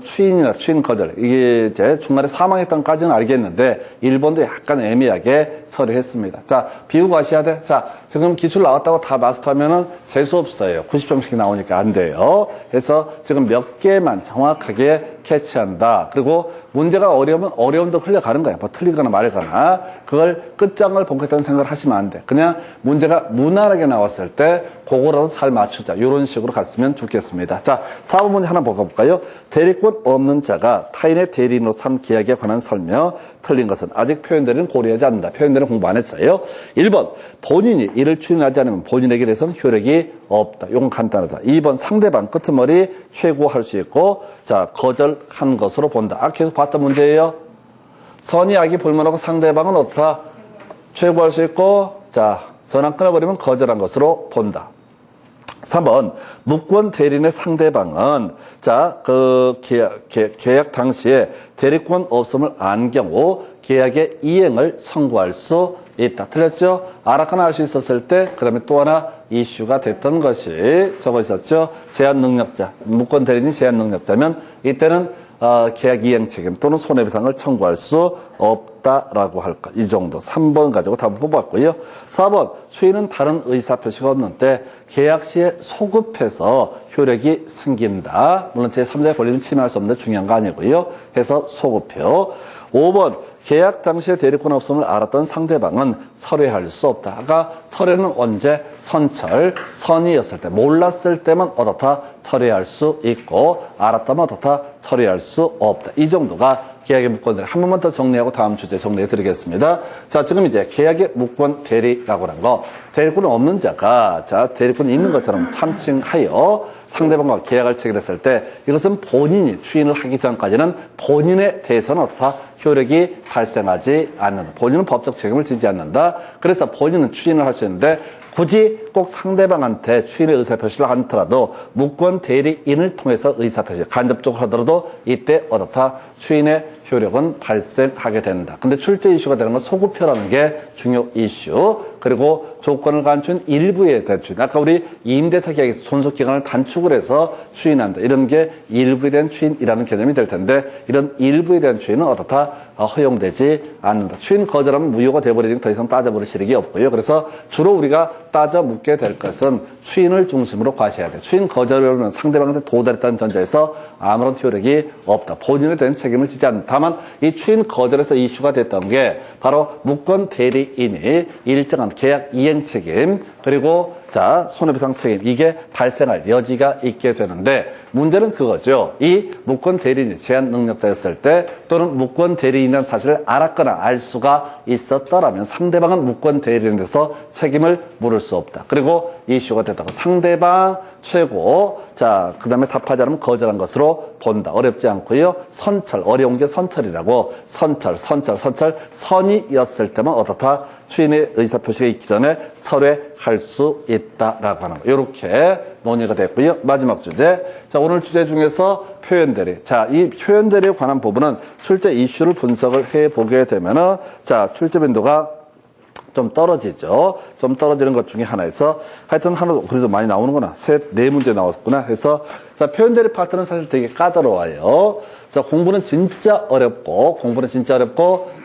추인이나 추인 거절. 이게 이제 중간에 사망했던까지는 알겠는데 1번도 약간 애매하게 처리했습니다. 자, 비우고 가셔야 돼. 자, 지금 기출 나왔다고 다 마스터하면은 재수 없어요. 90점씩 나오니까 안 돼요. 그래서 지금 몇 개만 정확하게 캐치한다. 그리고 문제가 어려우면 어려움도 흘려가는 거야. 뭐 틀리거나 말거나. 그걸 끝장을 본겠다는 생각을 하시면 안 돼. 그냥 문제가 무난하게 나왔을 때 그거라도 잘 맞추자. 이런 식으로 갔으면 좋겠습니다. 자, 4번 문제 하나 볼까요? 대리권 없는 자가 타인의 대리인으로 산 계약에 관한 설명. 틀린 것은 아직 표현대리는 고려하지 않는다. 표현대리는 공부 안 했어요. 1번. 본인이 이를 추인하지 않으면 본인에게 대해서는 효력이 없다. 이건 간단하다. 2번. 상대방 끄트머리 최고할 수 있고 자 거절한 것으로 본다. 계속 봤던 문제예요. 선의 악이 불문하고 상대방은 어떻다? 최고할 수 있고 자 전화 끊어버리면 거절한 것으로 본다. 3번, 무권 대리인의 상대방은, 자, 계약 당시에 대리권 없음을 안 경우 계약의 이행을 청구할 수 있다. 틀렸죠? 알았거나 알 수 있었을 때, 그 다음에 또 하나 이슈가 됐던 것이 저거 있었죠? 제한 능력자. 무권 대리인이 제한 능력자면, 이때는 계약 이행 책임 또는 손해배상을 청구할 수 없다라고 할까. 이 정도. 3번 가지고 답을 뽑았고요. 4번, 추인은 다른 의사표시가 없는데 계약 시에 소급해서 효력이 생긴다. 물론 제3자의 권리는 침해할 수 없는데 중요한 거 아니고요. 해서 소급표. 5번, 계약 당시에 대리권 없음을 알았던 상대방은 철회할 수 없다. 아까 철회는 언제? 선철, 선이었을 때, 몰랐을 때만 어떻다? 철회할 수 있고, 알았다면 어떻다? 철회할 수 없다. 이 정도가 계약의 무권 한 번만 더 정리하고 다음 주제 정리해 드리겠습니다. 자, 지금 이제 계약의 무권 대리라고 하는 거, 대리권은 없는 자가, 자, 대리권이 있는 것처럼 참칭하여 상대방과 계약을 체결했을 때 이것은 본인이 추인을 하기 전까지는 본인에 대해서는 어떻다? 효력이 발생하지 않는다. 본인은 법적 책임을 지지 않는다. 그래서 본인은 추인을 할 수 있는데 굳이 꼭 상대방한테 추인의 의사표시를 하더라도 무권 대리인을 통해서 의사표시, 간접적으로 하더라도 이때 어떻다? 추인의 효력은 발생하게 된다. 근데 출제 이슈가 되는 건 소급표라는 게 중요 이슈. 그리고 조건을 갖춘 일부에 대한 추인. 아까 우리 임대차 계약에서 존속기간을 단축을 해서 추인한다. 이런 게 일부에 대한 추인이라는 개념이 될 텐데 이런 일부에 대한 추인은 어떻다? 허용되지 않는다. 추인 거절하면 무효가 되어버리니 더 이상 따져볼 실익이 없고요. 그래서 주로 우리가 따져 묻게 될 것은 추인을 중심으로 과시해야 돼. 추인 거절을 상대방한테 도달했다는 전제에서 아무런 효력이 없다. 본인에 대한 책임을 지지 않는다. 다만 이 추인 거절에서 이슈가 됐던 게 바로 무권 대리인이 일정한 계약 이행 책임 그리고 자 손해배상 책임 이게 발생할 여지가 있게 되는데 문제는 그거죠. 이 무권 대리인이 제한 능력자였을 때 또는 무권 대리인이라는 사실을 알았거나 알 수가 있었더라면 상대방은 무권 대리인에 대해서 책임을 물을 수 없다. 그리고 이슈가 됐다고 상대방 최고 자 그 다음에 답하지 않으면 거절한 것으로 본다. 어렵지 않고요. 선철 어려운 게 선철이라고 선철 선이었을 때만 어떻다? 추인의 의사표시가 있기 전에 철회할 수 있다라고 하는 거. 이렇게 논의가 됐고요. 마지막 주제. 자, 오늘 주제 중에서 표현대리. 자, 이 표현대리에 관한 부분은 출제 이슈를 분석을 해보게 되면은 자, 출제 빈도가 좀 떨어지죠. 좀 떨어지는 것 중에 하나에서 하여튼 하나 그래도 많이 나오는구나. 네 문제 나왔구나 해서 자, 표현대리 파트는 사실 되게 까다로워요. 자, 공부는 진짜 어렵고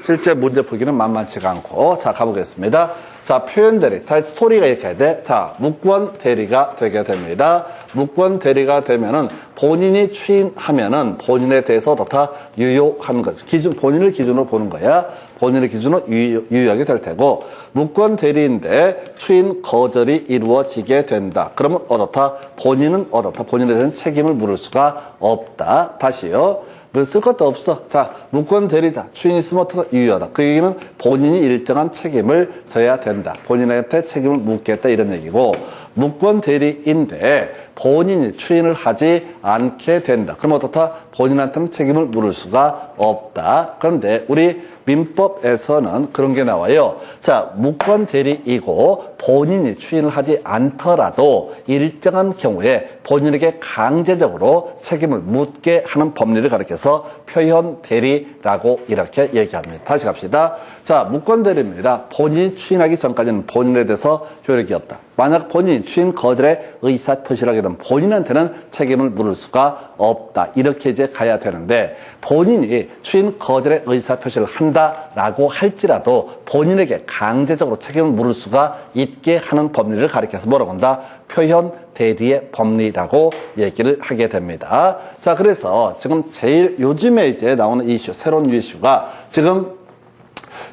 실제 문제 풀기는 만만치가 않고 자, 가보겠습니다. 자, 표현대리. 자, 스토리가 이렇게 해야 돼. 자, 무권 대리가 되게 됩니다. 무권 대리가 되면은 본인이 추인하면은 본인에 대해서 어떻다 유효한 것. 본인을 기준으로 보는 거야. 본인의 기준으로 유효하게 될 테고 무권 대리인데 추인 거절이 이루어지게 된다. 그러면 어떻다? 본인은 어떻다? 본인에 대한 책임을 물을 수가 없다. 다시요. 쓸 것도 없어. 자, 무권 대리다. 추인 있으면 어떻다? 유효하다. 그 얘기는 본인이 일정한 책임을 져야 된다. 본인한테 책임을 묻겠다. 이런 얘기고 무권 대리인데 본인이 추인을 하지 않게 된다. 그럼 어떻다? 본인한테는 책임을 물을 수가 없다. 그런데 우리 민법에서는 그런 게 나와요. 자, 무권 대리이고 본인이 추인을 하지 않더라도 일정한 경우에 본인에게 강제적으로 책임을 묻게 하는 법리를 가리켜서 표현 대리라고 이렇게 얘기합니다. 다시 갑시다. 자, 무권 대리입니다. 본인이 추인하기 전까지는 본인에 대해서 효력이 없다. 만약 본인이 추인 거절의 의사표시를 하게 되면 본인한테는 책임을 물을 수가 없다. 이렇게 이제 가야 되는데 본인이 추인 거절의 의사표시를 한다라고 할지라도 본인에게 강제적으로 책임을 물을 수가 있게 하는 법리를 가리켜서 뭐라고 한다? 표현 대리의 법리라고 얘기를 하게 됩니다. 자, 그래서 지금 제일 요즘에 이제 나오는 이슈, 새로운 이슈가 지금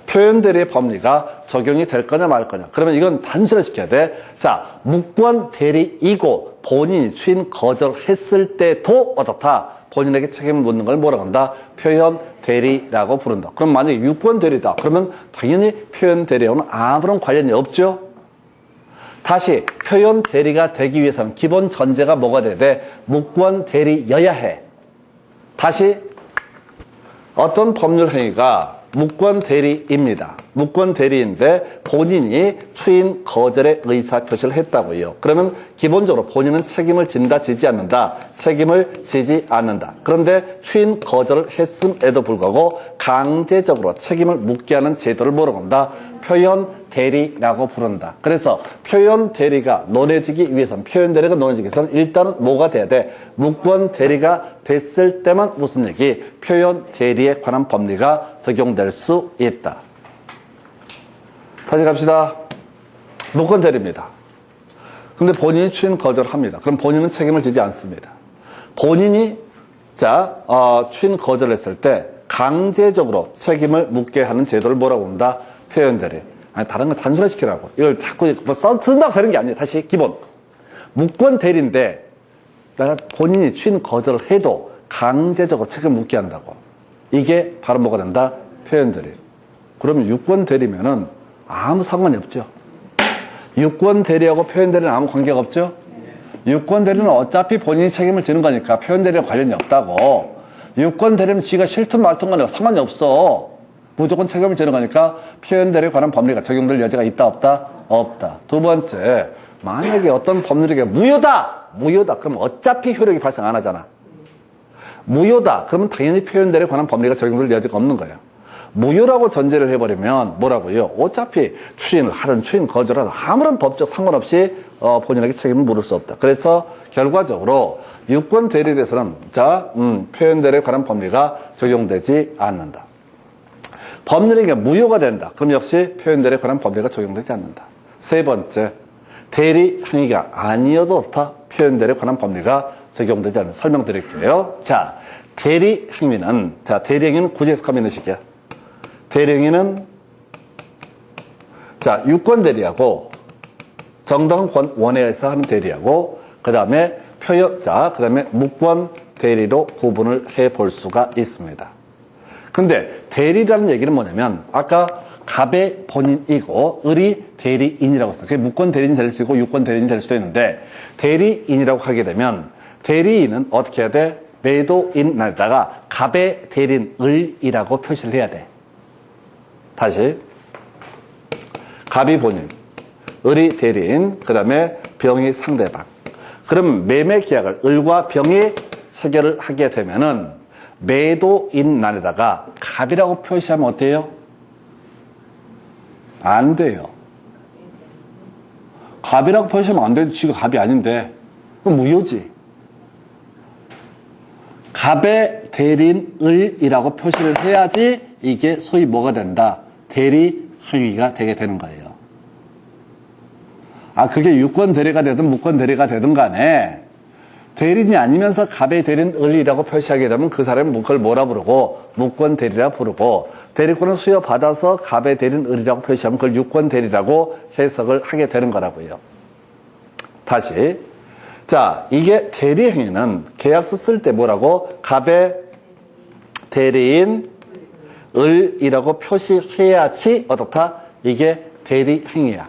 표현 대리의 법리가 적용이 될 거냐 말 거냐. 그러면 이건 단순화시켜야 돼. 자, 무권 대리이고 본인이 추인 거절했을 때도 어떻다? 본인에게 책임을 묻는 걸 뭐라고 한다? 표현 대리라고 부른다. 그럼 만약에 유권 대리다. 그러면 당연히 표현 대리하고는 아무런 관련이 없죠. 다시 표현 대리가 되기 위해서는 기본 전제가 뭐가 돼야 돼? 무권 대리여야 해. 다시 어떤 법률 행위가 무권 대리입니다. 무권 대리인데 본인이 추인 거절의 의사 표시를 했다고요. 그러면 기본적으로 본인은 책임을 진다, 지지 않는다. 책임을 지지 않는다. 그런데 추인 거절을 했음에도 불구하고 강제적으로 책임을 묻게 하는 제도를 뭐라고 한다? 표현 대리라고 부른다. 그래서 표현 대리가 논해지기 위해서는, 표현 대리가 논해지기 위해서는 일단은 뭐가 돼야 돼? 무권 대리가 됐을 때만 무슨 얘기? 표현 대리에 관한 법리가 적용될 수 있다. 다시 갑시다. 무권 대리입니다. 근데 본인이 추인 거절합니다. 그럼 본인은 책임을 지지 않습니다. 본인이 추인 거절했을 때 강제적으로 책임을 묻게 하는 제도를 뭐라고 한다? 표현 대리. 아니, 다른 거 단순화시키라고. 이걸 자꾸 쓴다고 하는 게 아니에요. 다시 기본. 무권 대리인데 내가 본인이 추인 거절을 해도 강제적으로 책임을 묻게 한다고. 이게 바로 뭐가 된다? 표현 대리. 그러면 유권 대리면은 아무 상관이 없죠. 유권 대리하고 표현 대리는 아무 관계가 없죠. 유권 대리는 어차피 본인이 책임을 지는 거니까 표현 대리와 관련이 없다고. 유권 대리는 지가 싫든 말든 간에 상관이 없어. 무조건 책임을 지는 거니까 표현 대리에 관한 법리가 적용될 여지가 있다, 없다? 없다. 두 번째, 만약에 어떤 법률이 무효다! 무효다. 그럼 어차피 효력이 발생 안 하잖아. 무효다. 그러면 당연히 표현 대리에 관한 법리가 적용될 여지가 없는 거예요. 무효라고 전제를 해버리면 뭐라고요? 어차피 추인을 하든 추인 거절하든 아무런 법적 상관없이 본인에게 책임을 물을 수 없다. 그래서 결과적으로 유권 대리에 대해서는 표현 대리에 관한 법리가 적용되지 않는다. 법률이 무효가 된다. 그럼 역시 표현 대리에 관한 법리가 적용되지 않는다. 세 번째, 대리 행위가 아니어도 다 표현 대리에 관한 법리가 적용되지 않는다. 설명드릴게요. 자, 대리 행위는 구제 해석하면 있는 식이야. 대리 행위는 유권 대리하고 정당 원회에서 하는 대리하고 그 다음에 무권 대리로 구분을 해 볼 수가 있습니다. 근데 대리라는 얘기는 뭐냐면 아까 갑의 본인이고 을이 대리인이라고 했어요. 그게 무권 대리인이 될 수 있고 유권 대리인이 될 수도 있는데 대리인이라고 하게 되면 대리인은 어떻게 해야 돼? 매도인 날다가 갑의 대리인 을이라고 표시를 해야 돼. 다시 갑이 본인, 을이 대리인, 그 다음에 병이 상대방. 그럼 매매 계약을 을과 병이 체결을 하게 되면은 매도인 난에다가 갑이라고 표시하면 어때요? 안 돼요. 갑이라고 표시하면 안 돼도 지가 갑이 아닌데 그럼 무효지. 갑의 대리인 을이라고 표시를 해야지 이게 소위 뭐가 된다? 대리 행위가 되게 되는 거예요. 그게 유권 대리가 되든 무권 대리가 되든 간에 대리인이 아니면서 갑의 대리인 을이라고 표시하게 되면 그 사람은 그걸 뭐라 부르고 무권 대리라 부르고 대리권을 수여받아서 갑의 대리인 을이라고 표시하면 그걸 유권 대리라고 해석을 하게 되는 거라고요. 다시 이게 대리 행위는 계약서 쓸 때 뭐라고? 갑의 대리인 을이라고 표시해야지 어떻다? 이게 대리 행위야.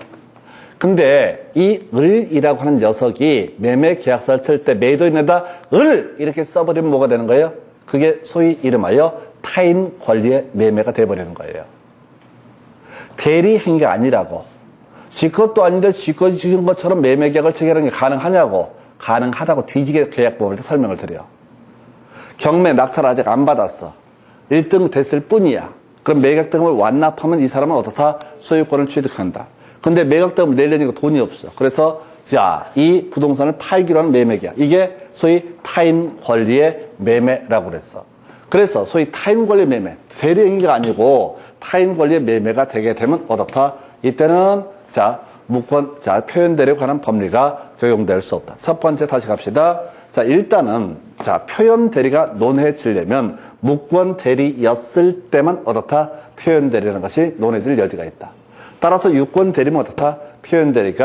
근데 이 을이라고 하는 녀석이 매매 계약서를 쓸 때 매도인에다 을 이렇게 써버리면 뭐가 되는 거예요? 그게 소위 이름하여 타인 권리의 매매가 돼버리는 거예요. 대리 행위가 아니라고. 지 것도 아닌데 지 것이 지은 것처럼 매매 계약을 체결하는 게 가능하냐고. 가능하다고 뒤지게 계약법을 설명을 드려. 경매 낙찰 아직 안 받았어. 1등 됐을 뿐이야. 그럼 매각등을 완납하면 이 사람은 어떻다? 소유권을 취득한다. 근데 매각등을 내려니까 돈이 없어. 그래서 이 부동산을 팔기로 하는 매매계약. 이게 소위 타인 권리의 매매라고 그랬어. 그래서 소위 타인 권리 매매, 대리 행위가 아니고 타인 권리의 매매가 되게 되면 어떻다? 이때는 무권, 표현 대리에 관한 법리가 적용될 수 없다. 첫 번째 다시 갑시다. 일단은 표현 대리가 논해지려면 무권 대리였을 때만 어떻다? 표현 대리라는 것이 논해질 여지가 있다. 따라서 유권 대리면 어떻다? 표현 대리에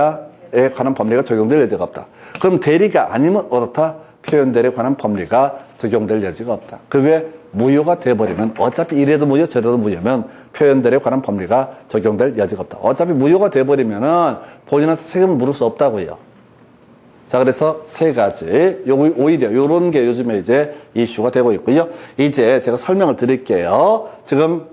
관한 법리가 적용될 여지가 없다. 그럼 대리가 아니면 어떻다? 표현 대리에 관한 법리가 적용될 여지가 없다. 그게 무효가 돼버리면 어차피 이래도 무효 저래도 무효면 표현 대리에 관한 법리가 적용될 여지가 없다. 어차피 무효가 돼버리면은 본인한테 책임을 물을 수 없다고요. 그래서 세 가지, 오히려 이런 게 요즘에 이제 이슈가 되고 있고요. 이제 제가 설명을 드릴게요. 지금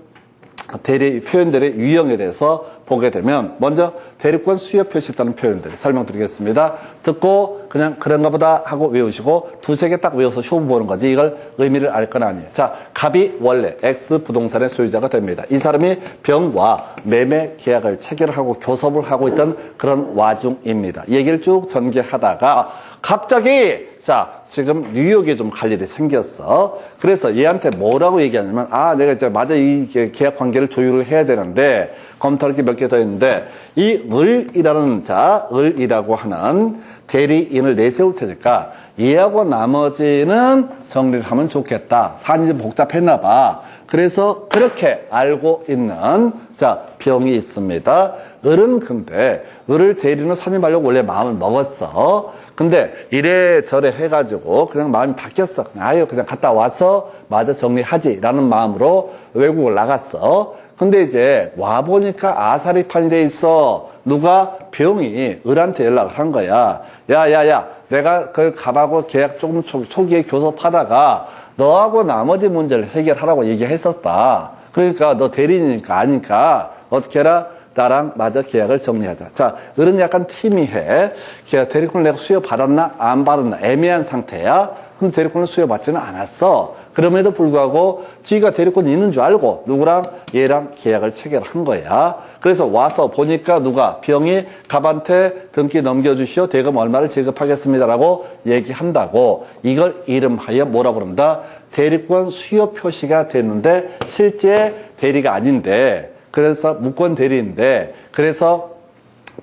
대리 표현들의 유형에 대해서 보게 되면 먼저 대리권 수여 표시했다는 표현들 설명드리겠습니다. 듣고 그냥 그런가 보다 하고 외우시고 두세 개 딱 외워서 시험 보는 거지 이걸 의미를 알 건 아니에요. 자, 갑이 원래 X 부동산의 소유자가 됩니다. 이 사람이 병과 매매 계약을 체결하고 교섭을 하고 있던 그런 와중입니다. 얘기를 쭉 전개하다가 갑자기 자, 지금 뉴욕에 좀 갈 일이 생겼어. 그래서 얘한테 뭐라고 얘기하냐면, 아, 내가 이제 맞아 이 계약 관계를 조율을 해야 되는데, 검토할 게 몇 개 더 있는데, 이 을이라고 하는 대리인을 내세울 테니까, 얘하고 나머지는 정리를 하면 좋겠다. 사안이 좀 복잡했나 봐. 그래서 그렇게 알고 있는, 자, 병이 있습니다. 을은 근데, 을을 대리인으로 선임하려고 원래 마음을 먹었어. 근데 이래저래 해가지고 그냥 마음이 바뀌었어. 아유, 그냥 갔다 와서 마저 정리하지라는 마음으로 외국을 나갔어. 근데 이제 와보니까 아사리판이 돼 있어. 누가? 병이 을한테 연락을 한 거야. 야, 내가 그 갑하고 계약 조금 초기에 교섭하다가 너하고 나머지 문제를 해결하라고 얘기했었다. 그러니까 너 대리인이니까 아니까 어떻게 해라? 나랑 마저 계약을 정리하자. 자, 을은 약간 희미해. 계약 대리권을 내가 수여받았나? 안 받았나? 애매한 상태야. 근데 대리권을 수여받지는 않았어. 그럼에도 불구하고 지가 대리권이 있는 줄 알고 누구랑? 얘랑 계약을 체결한 거야. 그래서 와서 보니까 누가? 병이 갑한테 등기 넘겨주시오. 대금 얼마를 지급하겠습니다라고 얘기한다고. 이걸 이름하여 뭐라고 그런다? 대리권 수여 표시가 됐는데 실제 대리가 아닌데 그래서 무권 대리인데 그래서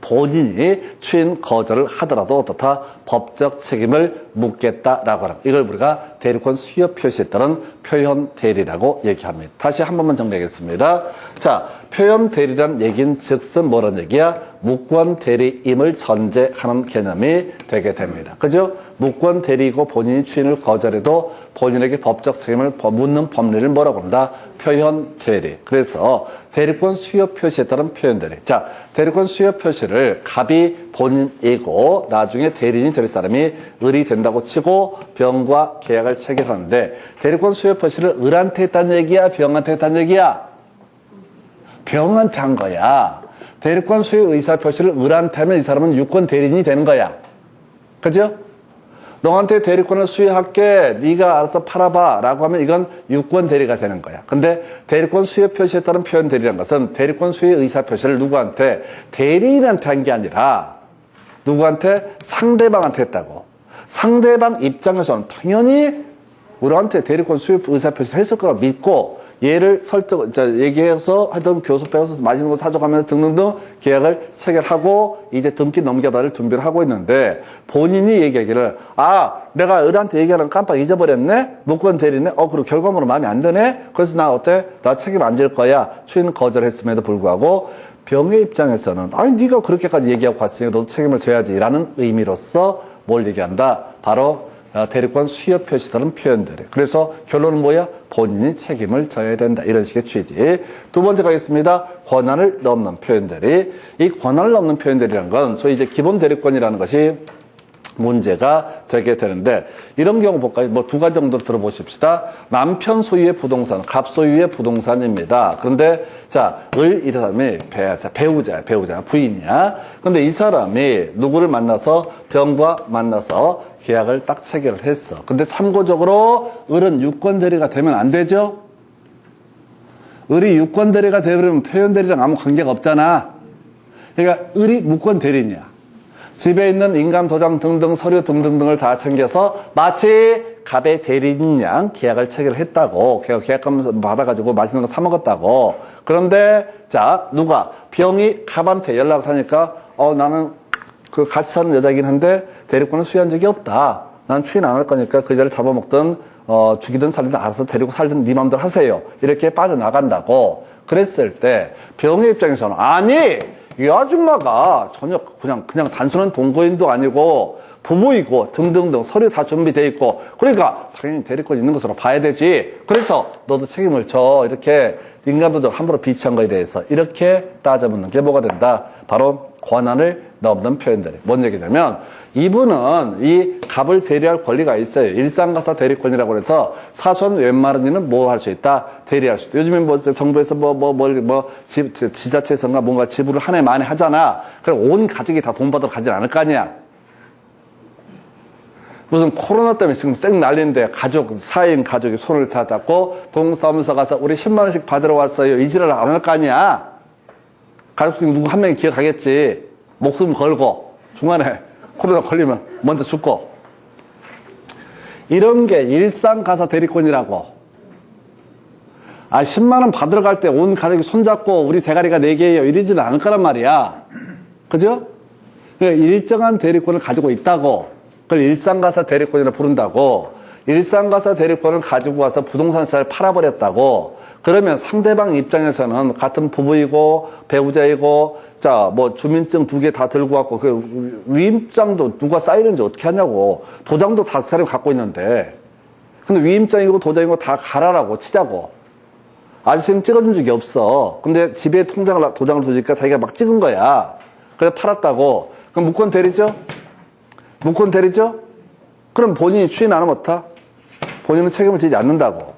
본인이 추인 거절을 하더라도 어떻다? 법적 책임을 묻겠다라고 합니다. 이걸 우리가 대리권 수여 표시에 따른 표현 대리라고 얘기합니다. 다시 한 번만 정리하겠습니다. 자, 표현 대리란 얘기는 즉슨 뭐란 얘기야? 무권 대리임을 전제하는 개념이 되게 됩니다. 그죠? 무권 대리이고 본인이 추인을 거절해도 본인에게 법적 책임을 묻는 법리를 뭐라고 한다? 표현 대리. 그래서 대리권 수여 표시에 따른 표현 대리. 자, 대리권 수여 표시를 갑이 본인이고 나중에 대리인이 될 사람이 을이 된다고 치고 병과 계약을 체결하는데 대리권 수여 표시를 을한테 했다는 얘기야? 병한테 했다는 얘기야? 병한테 한 거야. 대리권 수여 의사 표시를 을한테 하면 이 사람은 유권 대리인이 되는 거야. 그죠? 너한테 대리권을 수여할게. 네가 알아서 팔아봐. 라고 하면 이건 유권 대리가 되는 거야. 근데 대리권 수여 표시에 따른 표현 대리라는 것은 대리권 수여 의사 표시를 누구한테? 대리인한테 한 게 아니라 누구한테? 상대방한테 했다고. 상대방 입장에서는 당연히 우리한테 대리권 수여 의사 표시를 했을 거라고 믿고 얘를 얘기해서 하여튼 교섭 배워서 맛있는 거 사줘가면서 등등등 계약을 체결하고 이제 등기 넘겨받을 준비를 하고 있는데 본인이 얘기하기를 내가 을한테 얘기하는 깜빡 잊어버렸네? 무권 대리네? 그리고 결과물은 마음에 안 드네? 그래서 나 어때? 나 책임 안 질 거야. 추인 거절했음에도 불구하고 병의 입장에서는 네가 그렇게까지 얘기하고 갔으니까 너도 책임을 져야지 라는 의미로서 뭘 얘기한다? 바로 대리권 수여 표시라는 표현들이. 그래서 결론은 뭐야? 본인이 책임을 져야 된다. 이런 식의 취지. 두 번째 가겠습니다. 권한을 넘는 표현들이. 이 권한을 넘는 표현들이라는 건 소위 이제 기본 대리권이라는 것이 문제가 되게 되는데 이런 경우 볼까요? 두 가지 정도 들어보십시다. 남편 소유의 부동산, 갑 소유의 부동산입니다. 그런데 자, 이 사람이 배우자, 부인이야. 그런데 이 사람이 누구를 만나서 병과 만나서 계약을 딱 체결을 했어. 근데 참고적으로 을은 유권 대리가 되면 안 되죠? 을이 유권 대리가 되면 표현 대리랑 아무 관계가 없잖아. 그러니까 을이 무권 대리냐. 집에 있는 인감 도장 등등 서류 등등등을 다 챙겨서 마치 갑의 대리인 양 계약을 체결했다고 계약금 받아가지고 맛있는 거 사 먹었다고. 그런데 자 누가 병이 갑한테 연락을 하니까 나는 그 같이 사는 여자이긴 한데 대리권을 수여한 적이 없다. 난 추인 안 할 거니까 그 여자를 잡아먹든 죽이든 살리든 알아서 데리고 살든 네 마음대로 하세요. 이렇게 빠져나간다고. 그랬을 때 병의 입장에서는 아니 이 아줌마가 전혀 그냥 단순한 동거인도 아니고 부모이고 등등등 서류 다 준비돼 있고 그러니까 당연히 대리권 있는 것으로 봐야 되지. 그래서 너도 책임을 져. 이렇게 인감도적 함부로 비치한 거에 대해서 이렇게 따져묻는 게 뭐가 된다? 바로 권한을 넘는 표현들이. 뭔 얘기냐면 이분은 이 갑을 대리할 권리가 있어요. 일상가사 대리권이라고 해서 사소한 웬만한 일은 뭐 할 수 있다? 대리할 수 있다. 요즘에 뭐 정부에서 지자체에서인가 뭔가 지불을 한 해 만에 하잖아. 그럼 온 가족이 다 돈 받으러 가진 않을 거 아니야. 무슨 코로나 때문에 지금 쌩 난리인데 가족, 4인 가족이 손을 다 잡고 동사무소 가서 우리 10만 원씩 받으러 왔어요. 이지를 안 할 거 아니야. 가족 중 누구 한 명이 기억하겠지. 목숨 걸고 중간에 코로나 걸리면 먼저 죽고. 이런 게 일상가사 대리권이라고. 10만 원 받으러 갈 때 온 가족이 손잡고 우리 대가리가 4개예요. 이러지는 않을 거란 말이야. 그죠? 그러니까 일정한 대리권을 가지고 있다고. 그걸 일상가사 대리권이라 부른다고. 일상가사 대리권을 가지고 와서 부동산을 팔아버렸다고. 그러면 상대방 입장에서는 같은 부부이고 배우자이고 자 뭐 주민증 2개 다 들고 왔고 그 위임장도 누가 사인했는지 어떻게 하냐고. 도장도 다 사람이 갖고 있는데 근데 위임장이고 도장이고 다 가라라고 치자고. 아저씨는 찍어준 적이 없어. 근데 집에 도장을 두니까 자기가 막 찍은 거야. 그래서 팔았다고. 그럼 무권 대리죠? 무권 대리죠? 그럼 본인이 추인 안 하면 어떡하? 본인은 책임을 지지 않는다고.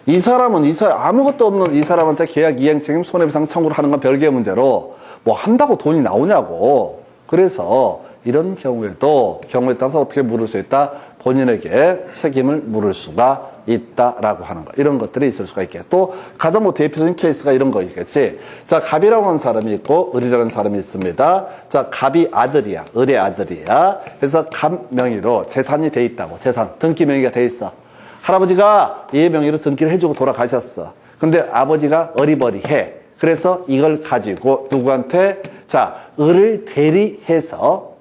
이 사람은 아무것도 없는 이 사람한테 계약 이행 책임 손해배상 청구를 하는 건 별개의 문제로 뭐 한다고 돈이 나오냐고. 그래서 이런 경우에 따라서 어떻게 물을 수 있다? 본인에게 책임을 물을 수가 있다라고 하는 거. 이런 것들이 있을 수가 있겠죠. 또 가장 뭐 대표적인 케이스가 이런 거 있겠지. 자, 갑이라고 하는 사람이 있고 을이라는 사람이 있습니다. 자, 갑이 아들이야. 을의 아들이야. 그래서 갑 명의로 재산이 돼 있다고. 재산 등기 명의가 돼 있어. 할아버지가 얘 명의로 등기를 해주고 돌아가셨어. 근데 아버지가 어리버리해. 그래서 이걸 가지고 누구한테 자, 을을 대리해서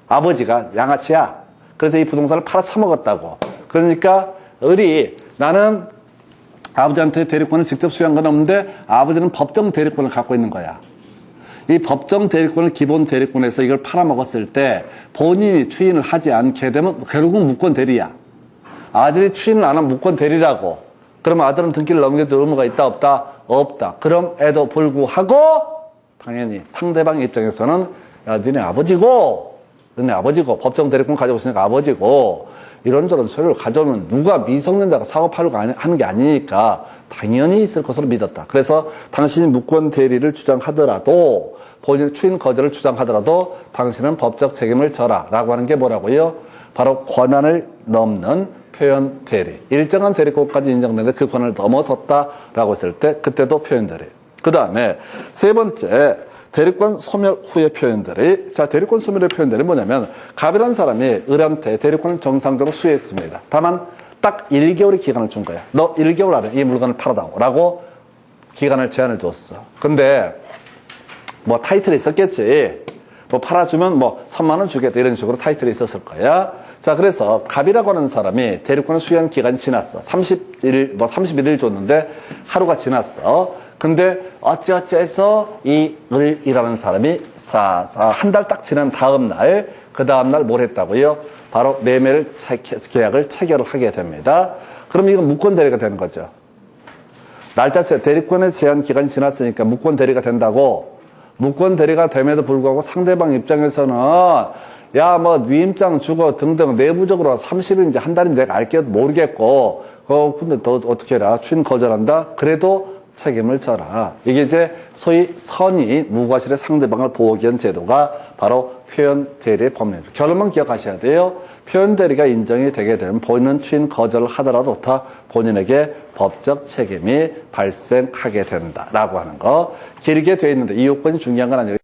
아버지가 양아치야. 그래서 이 부동산을 팔아쳐먹었다고. 그러니까 을이 나는 아버지한테 대리권을 직접 수여한 건 없는데 아버지는 법정 대리권을 갖고 있는 거야. 이 법정 대리권을 기본 대리권에서 이걸 팔아먹었을 때 본인이 추인을 하지 않게 되면 결국 무권 대리야. 아들이 추인을 안 하면 무권 대리라고. 그러면 아들은 등기를 넘겨도 의무가 있다 없다? 없다. 그럼에도 불구하고 당연히 상대방 입장에서는 야 너네 아버지고 법정 대리권 가지고 있으니까 아버지고 이런저런 소리를 가져오면 누가 미성년자가 사고팔고 하는 게 아니니까 당연히 있을 것으로 믿었다. 그래서 당신이 무권 대리를 주장하더라도 본인 추인 거절을 주장하더라도 당신은 법적 책임을 져라 라고 하는 게 뭐라고요? 바로 권한을 넘는 표현 대리. 일정한 대리권까지 인정되는데 그 권한을 넘어섰다라고 했을 때 그때도 표현 대리. 그 다음에 세 번째 대리권 소멸 후의 표현들이. 자, 대리권 소멸의 표현들이 뭐냐면 갑이라는 사람이 을한테 대리권을 정상적으로 수여했습니다. 다만 딱 1개월의 기간을 준 거야. 너 1개월 안에 이 물건을 팔아다오 라고 기간을 제한을 줬어. 근데 뭐 타이틀이 있었겠지. 뭐 팔아주면 뭐 1000만 원 주겠다 이런 식으로 타이틀이 있었을 거야. 자, 그래서 갑이라고 하는 사람이 대리권을 수여한 기간이 지났어. 31일 줬는데 하루가 지났어. 근데 어찌어찌해서 이 을이라는 사람이 한 달 딱 지난 다음 날, 그 다음 날 뭘 했다고요? 바로 매매를 계약을 체결을 하게 됩니다. 그럼 이건 무권 대리가 되는 거죠. 날짜째 대리권의 제한 기간이 지났으니까 무권 대리가 된다고. 무권 대리가 됨에도 불구하고 상대방 입장에서는 야, 뭐 위임장 주고 등등 내부적으로 30일인지 한 달인지 내가 알게 모르겠고 근데 너 어떻게 해라? 추인 거절한다? 그래도 책임을 져라. 이게 이제 소위 선의 무과실의 상대방을 보호하기 위한 제도가 바로 표현 대리의 법률입니다. 결론만 기억하셔야 돼요. 표현 대리가 인정이 되게 되면 본인은 추인 거절을 하더라도 다 본인에게 법적 책임이 발생하게 된다라고 하는 거. 길게 돼 있는데 이 요건이 중요한 건 아니에요.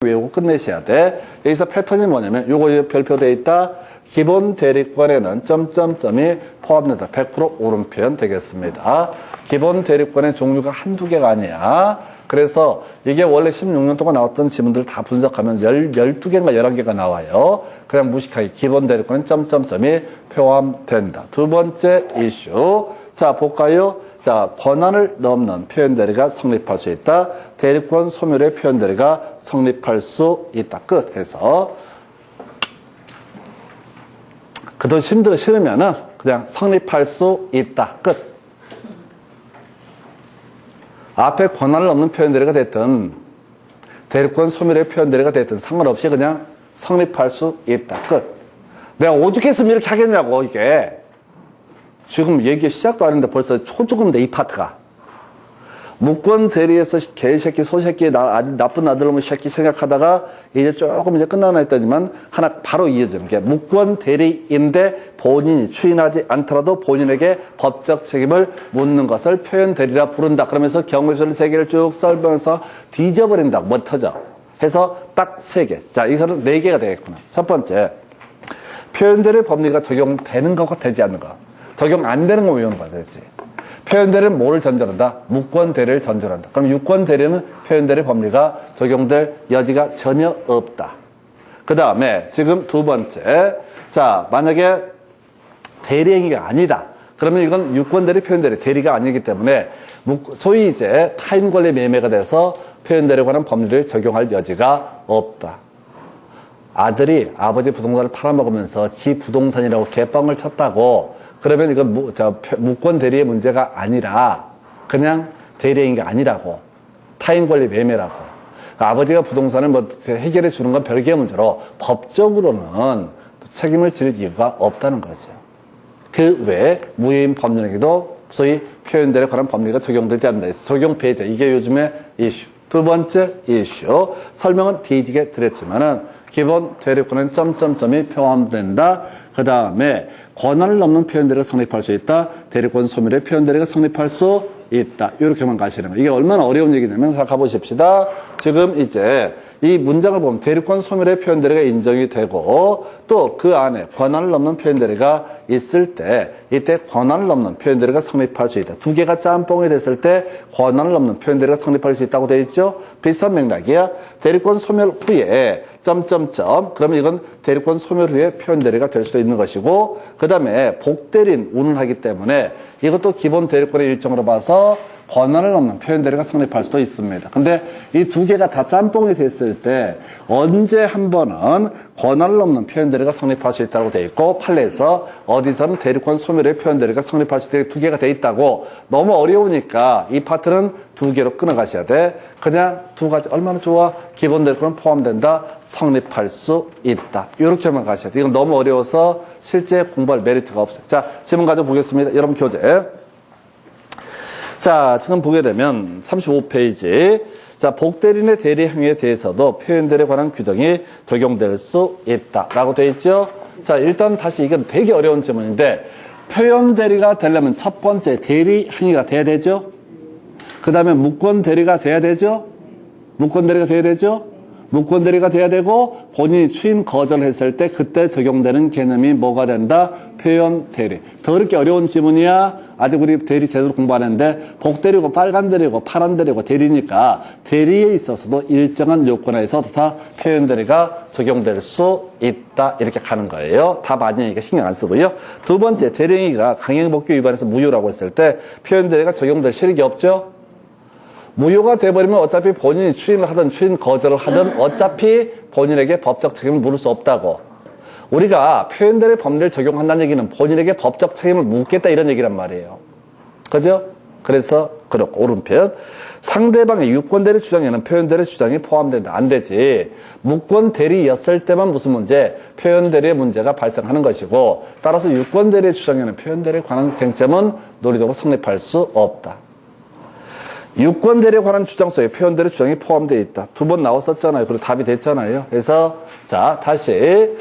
외우고 끝내셔야 돼. 여기서 패턴이 뭐냐면 요거 별표되어 있다. 기본 대리권에는 점점점이 포함된다. 100% 옳은 표현 되겠습니다. 기본 대리권의 종류가 한두 개가 아니야. 그래서 이게 원래 16년 동안 나왔던 지문들 다 분석하면 12개인가 11개가 나와요. 그냥 무식하게 기본 대리권은 점점점이 포함된다. 두 번째 이슈. 자, 볼까요? 자, 권한을 넘는 표현 대리가 성립할 수 있다. 대리권 소멸의 표현 대리가 성립할 수 있다. 끝 해서. 그도 싫으면은 그냥 성립할 수 있다. 끝. 앞에 권한을 넘는 표현 대리가 됐든 대리권 소멸의 표현대리가 됐든 상관없이 그냥 성립할 수 있다. 끝. 내가 오죽했으면 이렇게 하겠냐고, 이게. 지금 얘기 시작도 안 했는데 벌써 초조금인데, 이 파트가. 무권 대리에서 개새끼, 소새끼, 아주 나쁜 아들놈의 새끼 생각하다가 이제 조금 이제 끝나나 했더니만 하나 바로 이어지는 게 무권 대리인데 본인이 추인하지 않더라도 본인에게 법적 책임을 묻는 것을 표현 대리라 부른다. 그러면서 경우에서는 세 개를 쭉 설명해서 뒤져버린다고 머리 터져. 해서 딱 3개. 자, 이거는 4개가 되겠구나. 첫 번째, 표현 대리 법리가 적용되는 거가 되지 않는 거. 적용 안 되는 거 외우는 거야, 되지. 표현 대리는 뭐를 전제한다? 무권 대리를 전제한다. 그럼 유권 대리는 표현 대리 법리가 적용될 여지가 전혀 없다. 그 다음에 지금 두 번째, 자, 만약에 대리행위가 아니다. 그러면 이건 유권 대리, 표현 대리, 대리가 아니기 때문에 소위 이제 타인 권리 매매가 돼서 표현 대리에 관한 법리를 적용할 여지가 없다. 아들이 아버지 부동산을 팔아먹으면서 지 부동산이라고 개뻥을 쳤다고 그러면 이건 무권 대리의 문제가 아니라 그냥 대리행위가 아니라고. 타인 권리 매매라고. 아버지가 부동산을 뭐 해결해 주는 건 별개의 문제로 법적으로는 책임을 질 이유가 없다는 거죠. 그 외에 무효인 법률에게도 소위 표현 대리에 관한 법리가 적용되지 않는다. 적용 배제. 이게 요즘의 이슈. 두 번째 이슈. 설명은 뒤지게 드렸지만은 기본 대리권은 점점점이 포함된다. 그 다음에 권한을 넘는 표현 대리가 성립할 수 있다. 대리권 소멸의 표현 대리가 성립할 수 있다. 이렇게만 가시는 거예요. 이게 얼마나 어려운 얘기냐면 가보십시다. 지금 이제 이 문장을 보면 대리권 소멸의 표현 대리가 인정이 되고 또 그 안에 권한을 넘는 표현 대리가 있을 때 이때 권한을 넘는 표현 대리가 성립할 수 있다. 두 개가 짬뽕이 됐을 때 권한을 넘는 표현 대리가 성립할 수 있다고 되어 있죠. 비슷한 맥락이야. 대리권 소멸 후에 점점점 그러면 이건 대리권 소멸 후에 표현 대리가 될 수도 있는 것이고 그 다음에 복대리인 운운하기 때문에 이것도 기본 대리권의 일정으로 봐서 권한을 넘는 표현 대리가 성립할 수도 있습니다. 근데 이 두 개가 다 짬뽕이 됐을 때 언제 한 번은 권한을 넘는 표현 대리가 성립할 수 있다고 돼 있고 판례에서 어디서는 대리권 소멸의 표현 대리가 성립할 수 있게 두 개가 돼 있다고 너무 어려우니까 이 파트는 두 개로 끊어가셔야 돼. 그냥 두 가지 얼마나 좋아. 기본 대리권은 포함된다. 성립할 수 있다. 이렇게만 가셔야 돼. 이건 너무 어려워서 실제 공부할 메리트가 없어요. 자, 질문 가져보겠습니다. 여러분 교재. 자, 지금 보게 되면 35페이지. 자, 복대리인의 대리 행위에 대해서도 표현 대리에 관한 규정이 적용될 수 있다. 라고 되어 있죠? 자, 일단 다시 이건 되게 어려운 질문인데, 표현 대리가 되려면 첫 번째 대리 행위가 돼야 되죠? 그 다음에 무권 대리가 돼야 되죠? 무권 대리가 돼야 되죠? 무권 대리가 돼야 되고 본인이 추인 거절했을 때 그때 적용되는 개념이 뭐가 된다? 표현 대리. 더 그렇게 어려운 지문이야. 아직 우리 대리 제대로 공부 안 했는데 복대리고 빨간 대리고 파란 대리고 대리니까 대리에 있어서도 일정한 요건에서 다 표현 대리가 적용될 수 있다. 이렇게 가는 거예요. 답 아니니까 신경 안 쓰고요. 두 번째 대리행위가 강행법규 위반해서 무효라고 했을 때 표현 대리가 적용될 실익이 없죠. 무효가 돼버리면 어차피 본인이 추인을 하든 추인 거절을 하든 어차피 본인에게 법적 책임을 물을 수 없다고. 우리가 표현 대리 법리를 적용한다는 얘기는 본인에게 법적 책임을 묻겠다 이런 얘기란 말이에요. 그죠? 그래서 그렇고 오른편. 상대방의 유권 대리 주장에는 표현 대리 주장이 포함된다. 안 되지. 무권 대리였을 때만 무슨 문제? 표현 대리의 문제가 발생하는 것이고 따라서 유권 대리 주장에는 표현 대리에 관한 쟁점은 논리적으로 성립할 수 없다. 유권 대리에 관한 주장 속에 표현 대리 주장이 포함되어 있다. 두 번 나왔었잖아요. 그리고 답이 됐잖아요. 그래서 자 다시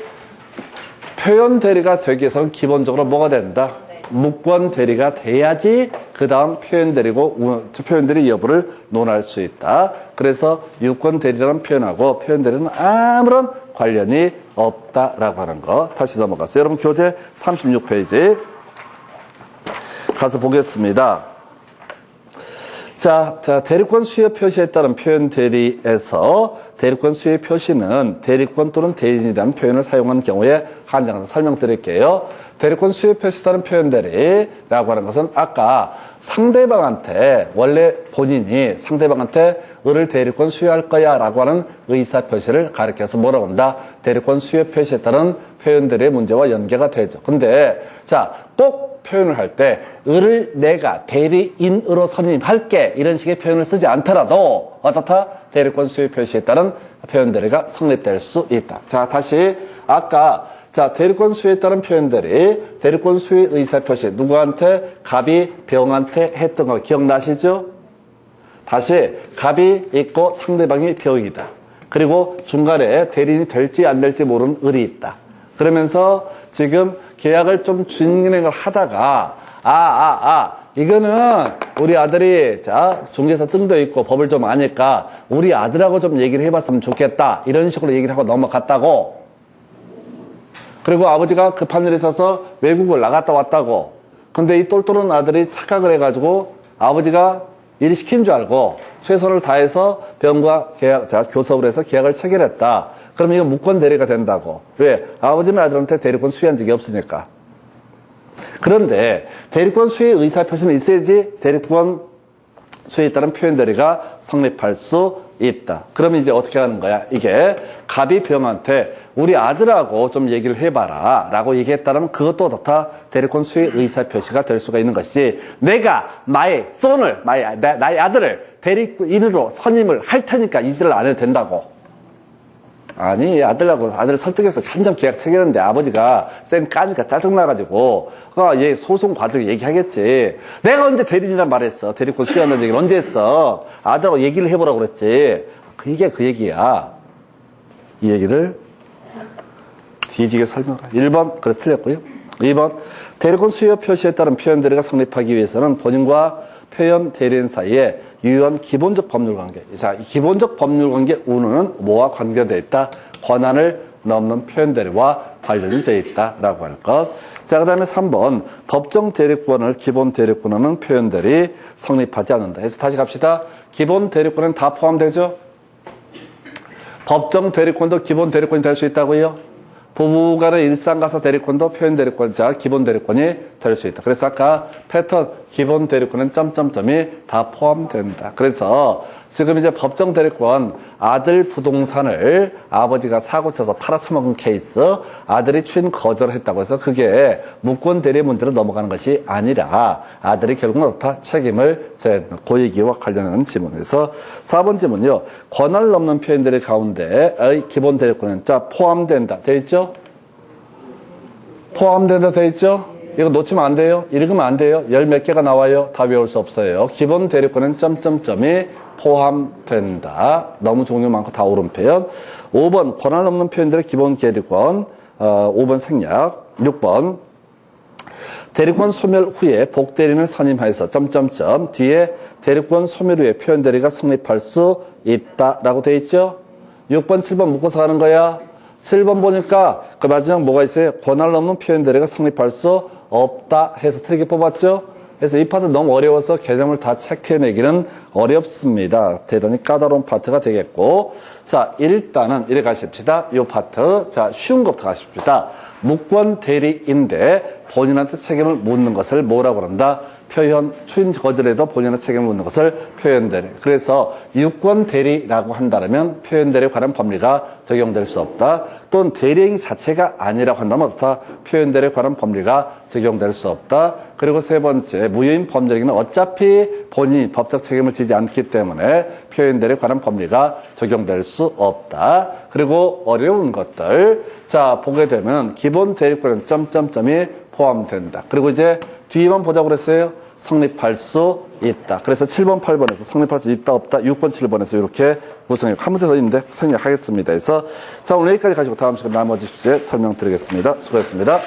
표현 대리가 되기 위해서는 기본적으로 뭐가 된다? 무권 대리가 돼야지 그 다음 표현 대리고 표현 대리 여부를 논할 수 있다. 그래서 유권 대리라는 표현하고 표현 대리는 아무런 관련이 없다라고 하는 거. 다시 넘어갔어요. 여러분 교재 36페이지 가서 보겠습니다. 자, 대리권 수여 표시에 따른 표현 대리에서 대리권 수여 표시는 대리권 또는 대리인이라는 표현을 사용하는 경우에 한정해서 설명드릴게요. 대리권 수여 표시에 따른 표현 대리라고 하는 것은 아까 상대방한테 원래 본인이 상대방한테 을을 대리권 수여할 거야 라고 하는 의사 표시를 가리켜서 뭐라고 한다? 대리권 수여 표시에 따른 표현 대리의 문제와 연계가 되죠. 근데 자, 꼭 표현을 할 때 을을 내가 대리인으로 선임할게 이런 식의 표현을 쓰지 않더라도 어떻다? 대리권 수의 표시에 따른 표현대리가 성립될 수 있다. 자, 다시 아까 자, 대리권 수에 따른 표현들이 대리권 수의 의사표시 누구한테? 갑이 병한테 했던 거 기억나시죠? 다시 갑이 있고 상대방이 병이다. 그리고 중간에 대리인이 될지 안 될지 모르는 을이 있다. 그러면서 지금 계약을 좀 진행을 하다가 이거는 우리 아들이 자 중개사 증도 있고 법을 좀 아니까 우리 아들하고 좀 얘기를 해봤으면 좋겠다. 이런 식으로 얘기를 하고 넘어갔다고. 그리고 아버지가 급한 일이 있어서 외국을 나갔다 왔다고. 근데 이 똘똘한 아들이 착각을 해가지고 아버지가 일 시킨 줄 알고 최선을 다해서 병과 교섭을 해서 계약을 체결했다. 그러면 이거 무권 대리가 된다고. 왜? 아버지는 아들한테 대리권 수여한 적이 없으니까. 그런데 대리권 수의 의사표시는 있어야지 대리권 수에 따른 표현 대리가 성립할 수 있다. 그러면 이제 어떻게 하는 거야? 이게 갑이 병한테 우리 아들하고 좀 얘기를 해봐라 라고 얘기했다면 그것도 다 대리권 수의 의사표시가 될 수가 있는 것이 내가 나의 손을 나의 아들을 대리인으로 선임을 할 테니까 이 짓을 안 해도 된다고. 아니 아들 설득해서 한참 계약 체결했는데 아버지가 쌩 까니까 짜증나가지고 얘 소송 과정에 얘기하겠지. 내가 언제 대리인이란 말했어. 대리권 수여한다는 얘기를 언제 했어. 아들하고 얘기를 해보라고 그랬지. 이게 그 얘기야. 이 얘기를 뒤지게 설명하라. 1번 그래 틀렸고요. 2번 대리권 수여 표시에 따른 표현 대리가 성립하기 위해서는 본인과 표현 대리인 사이에 유효한 기본적 법률 관계. 자, 이 기본적 법률 관계 우는 뭐와 관계되어 있다? 권한을 넘는 표현 대리와 관련이 되어 있다라고 할 것. 자, 그 다음에 3번 법정 대리권을 기본 대리권하는 표현 대리 성립하지 않는다. 그래서 다시 갑시다. 기본 대리권은 다 포함되죠? 법정 대리권도 기본 대리권이 될 수 있다고요? 부부간의 일상가사 대리권도 표현 대리권, 자, 기본 대리권이 될 수 있다. 그래서 아까 패턴, 기본 대리권은 점점점이 다 포함된다. 그래서 지금 이제 법정 대리권, 아들 부동산을 아버지가 사고 쳐서 팔아쳐먹은 케이스, 아들이 추인 거절을 했다고 해서 그게 무권 대리 문제로 넘어가는 것이 아니라 아들이 결국은 다 책임을 져야 된다. 그 얘기와 관련한 질문에서 4번 질문이요. 권한을 넘는 표현들의 가운데의 기본 대리권은 자, 포함된다. 돼 있죠? 포함된다. 돼 있죠? 이거 놓치면 안 돼요. 읽으면 안 돼요. 열 몇 개가 나와요. 다 외울 수 없어요. 기본 대리권은 점점점이 포함된다. 너무 종류 많고 다 옳은 표현. 5번 권한 없는 표현들의 기본 대리권. 5번 생략. 6번 대리권 소멸 후에 복대리인을 선임하여서 점점점 뒤에 대리권 소멸 후에 표현 대리가 성립할 수 있다라고 돼 있죠. 6번 7번 묶어서 가는 거야. 7번 보니까 그 마지막 뭐가 있어요? 권한을 넘는 표현 대리가 성립할 수 없다 해서 틀리게 뽑았죠. 그래서 이 파트 너무 어려워서 개념을 다 체크해내기는 어렵습니다. 대단히 까다로운 파트가 되겠고. 자, 일단은 이래 가십시다. 이 파트. 자, 쉬운 것부터 가십시다. 무권 대리인데 본인한테 책임을 묻는 것을 뭐라고 그런다? 표현, 추인 거절에도 본인한테 책임을 묻는 것을 표현 대리. 그래서 유권 대리라고 한다면 표현 대리에 관한 법리가 적용될 수 없다. 또는 대리행위 자체가 아니라고 한다면 어떻다? 표현 대리에 관한 법리가 적용될 수 없다. 그리고 세 번째, 무효인 범죄행위는 어차피 본인이 법적 책임을 지지 않기 때문에 표현 대리에 관한 법리가 적용될 수 없다. 그리고 어려운 것들. 자, 보게 되면 기본 대리권은 점점점이 포함된다. 그리고 이제 뒤에만 보자고 그랬어요. 성립할 수 있다. 그래서 7번, 8번에서 성립할 수 있다, 없다. 6번, 7번에서 이렇게 구성해. 한 문제 더 있는데 생략하겠습니다. 그래서 자, 오늘 여기까지 가지고 다음 시간 나머지 주제 설명드리겠습니다. 수고했습니다.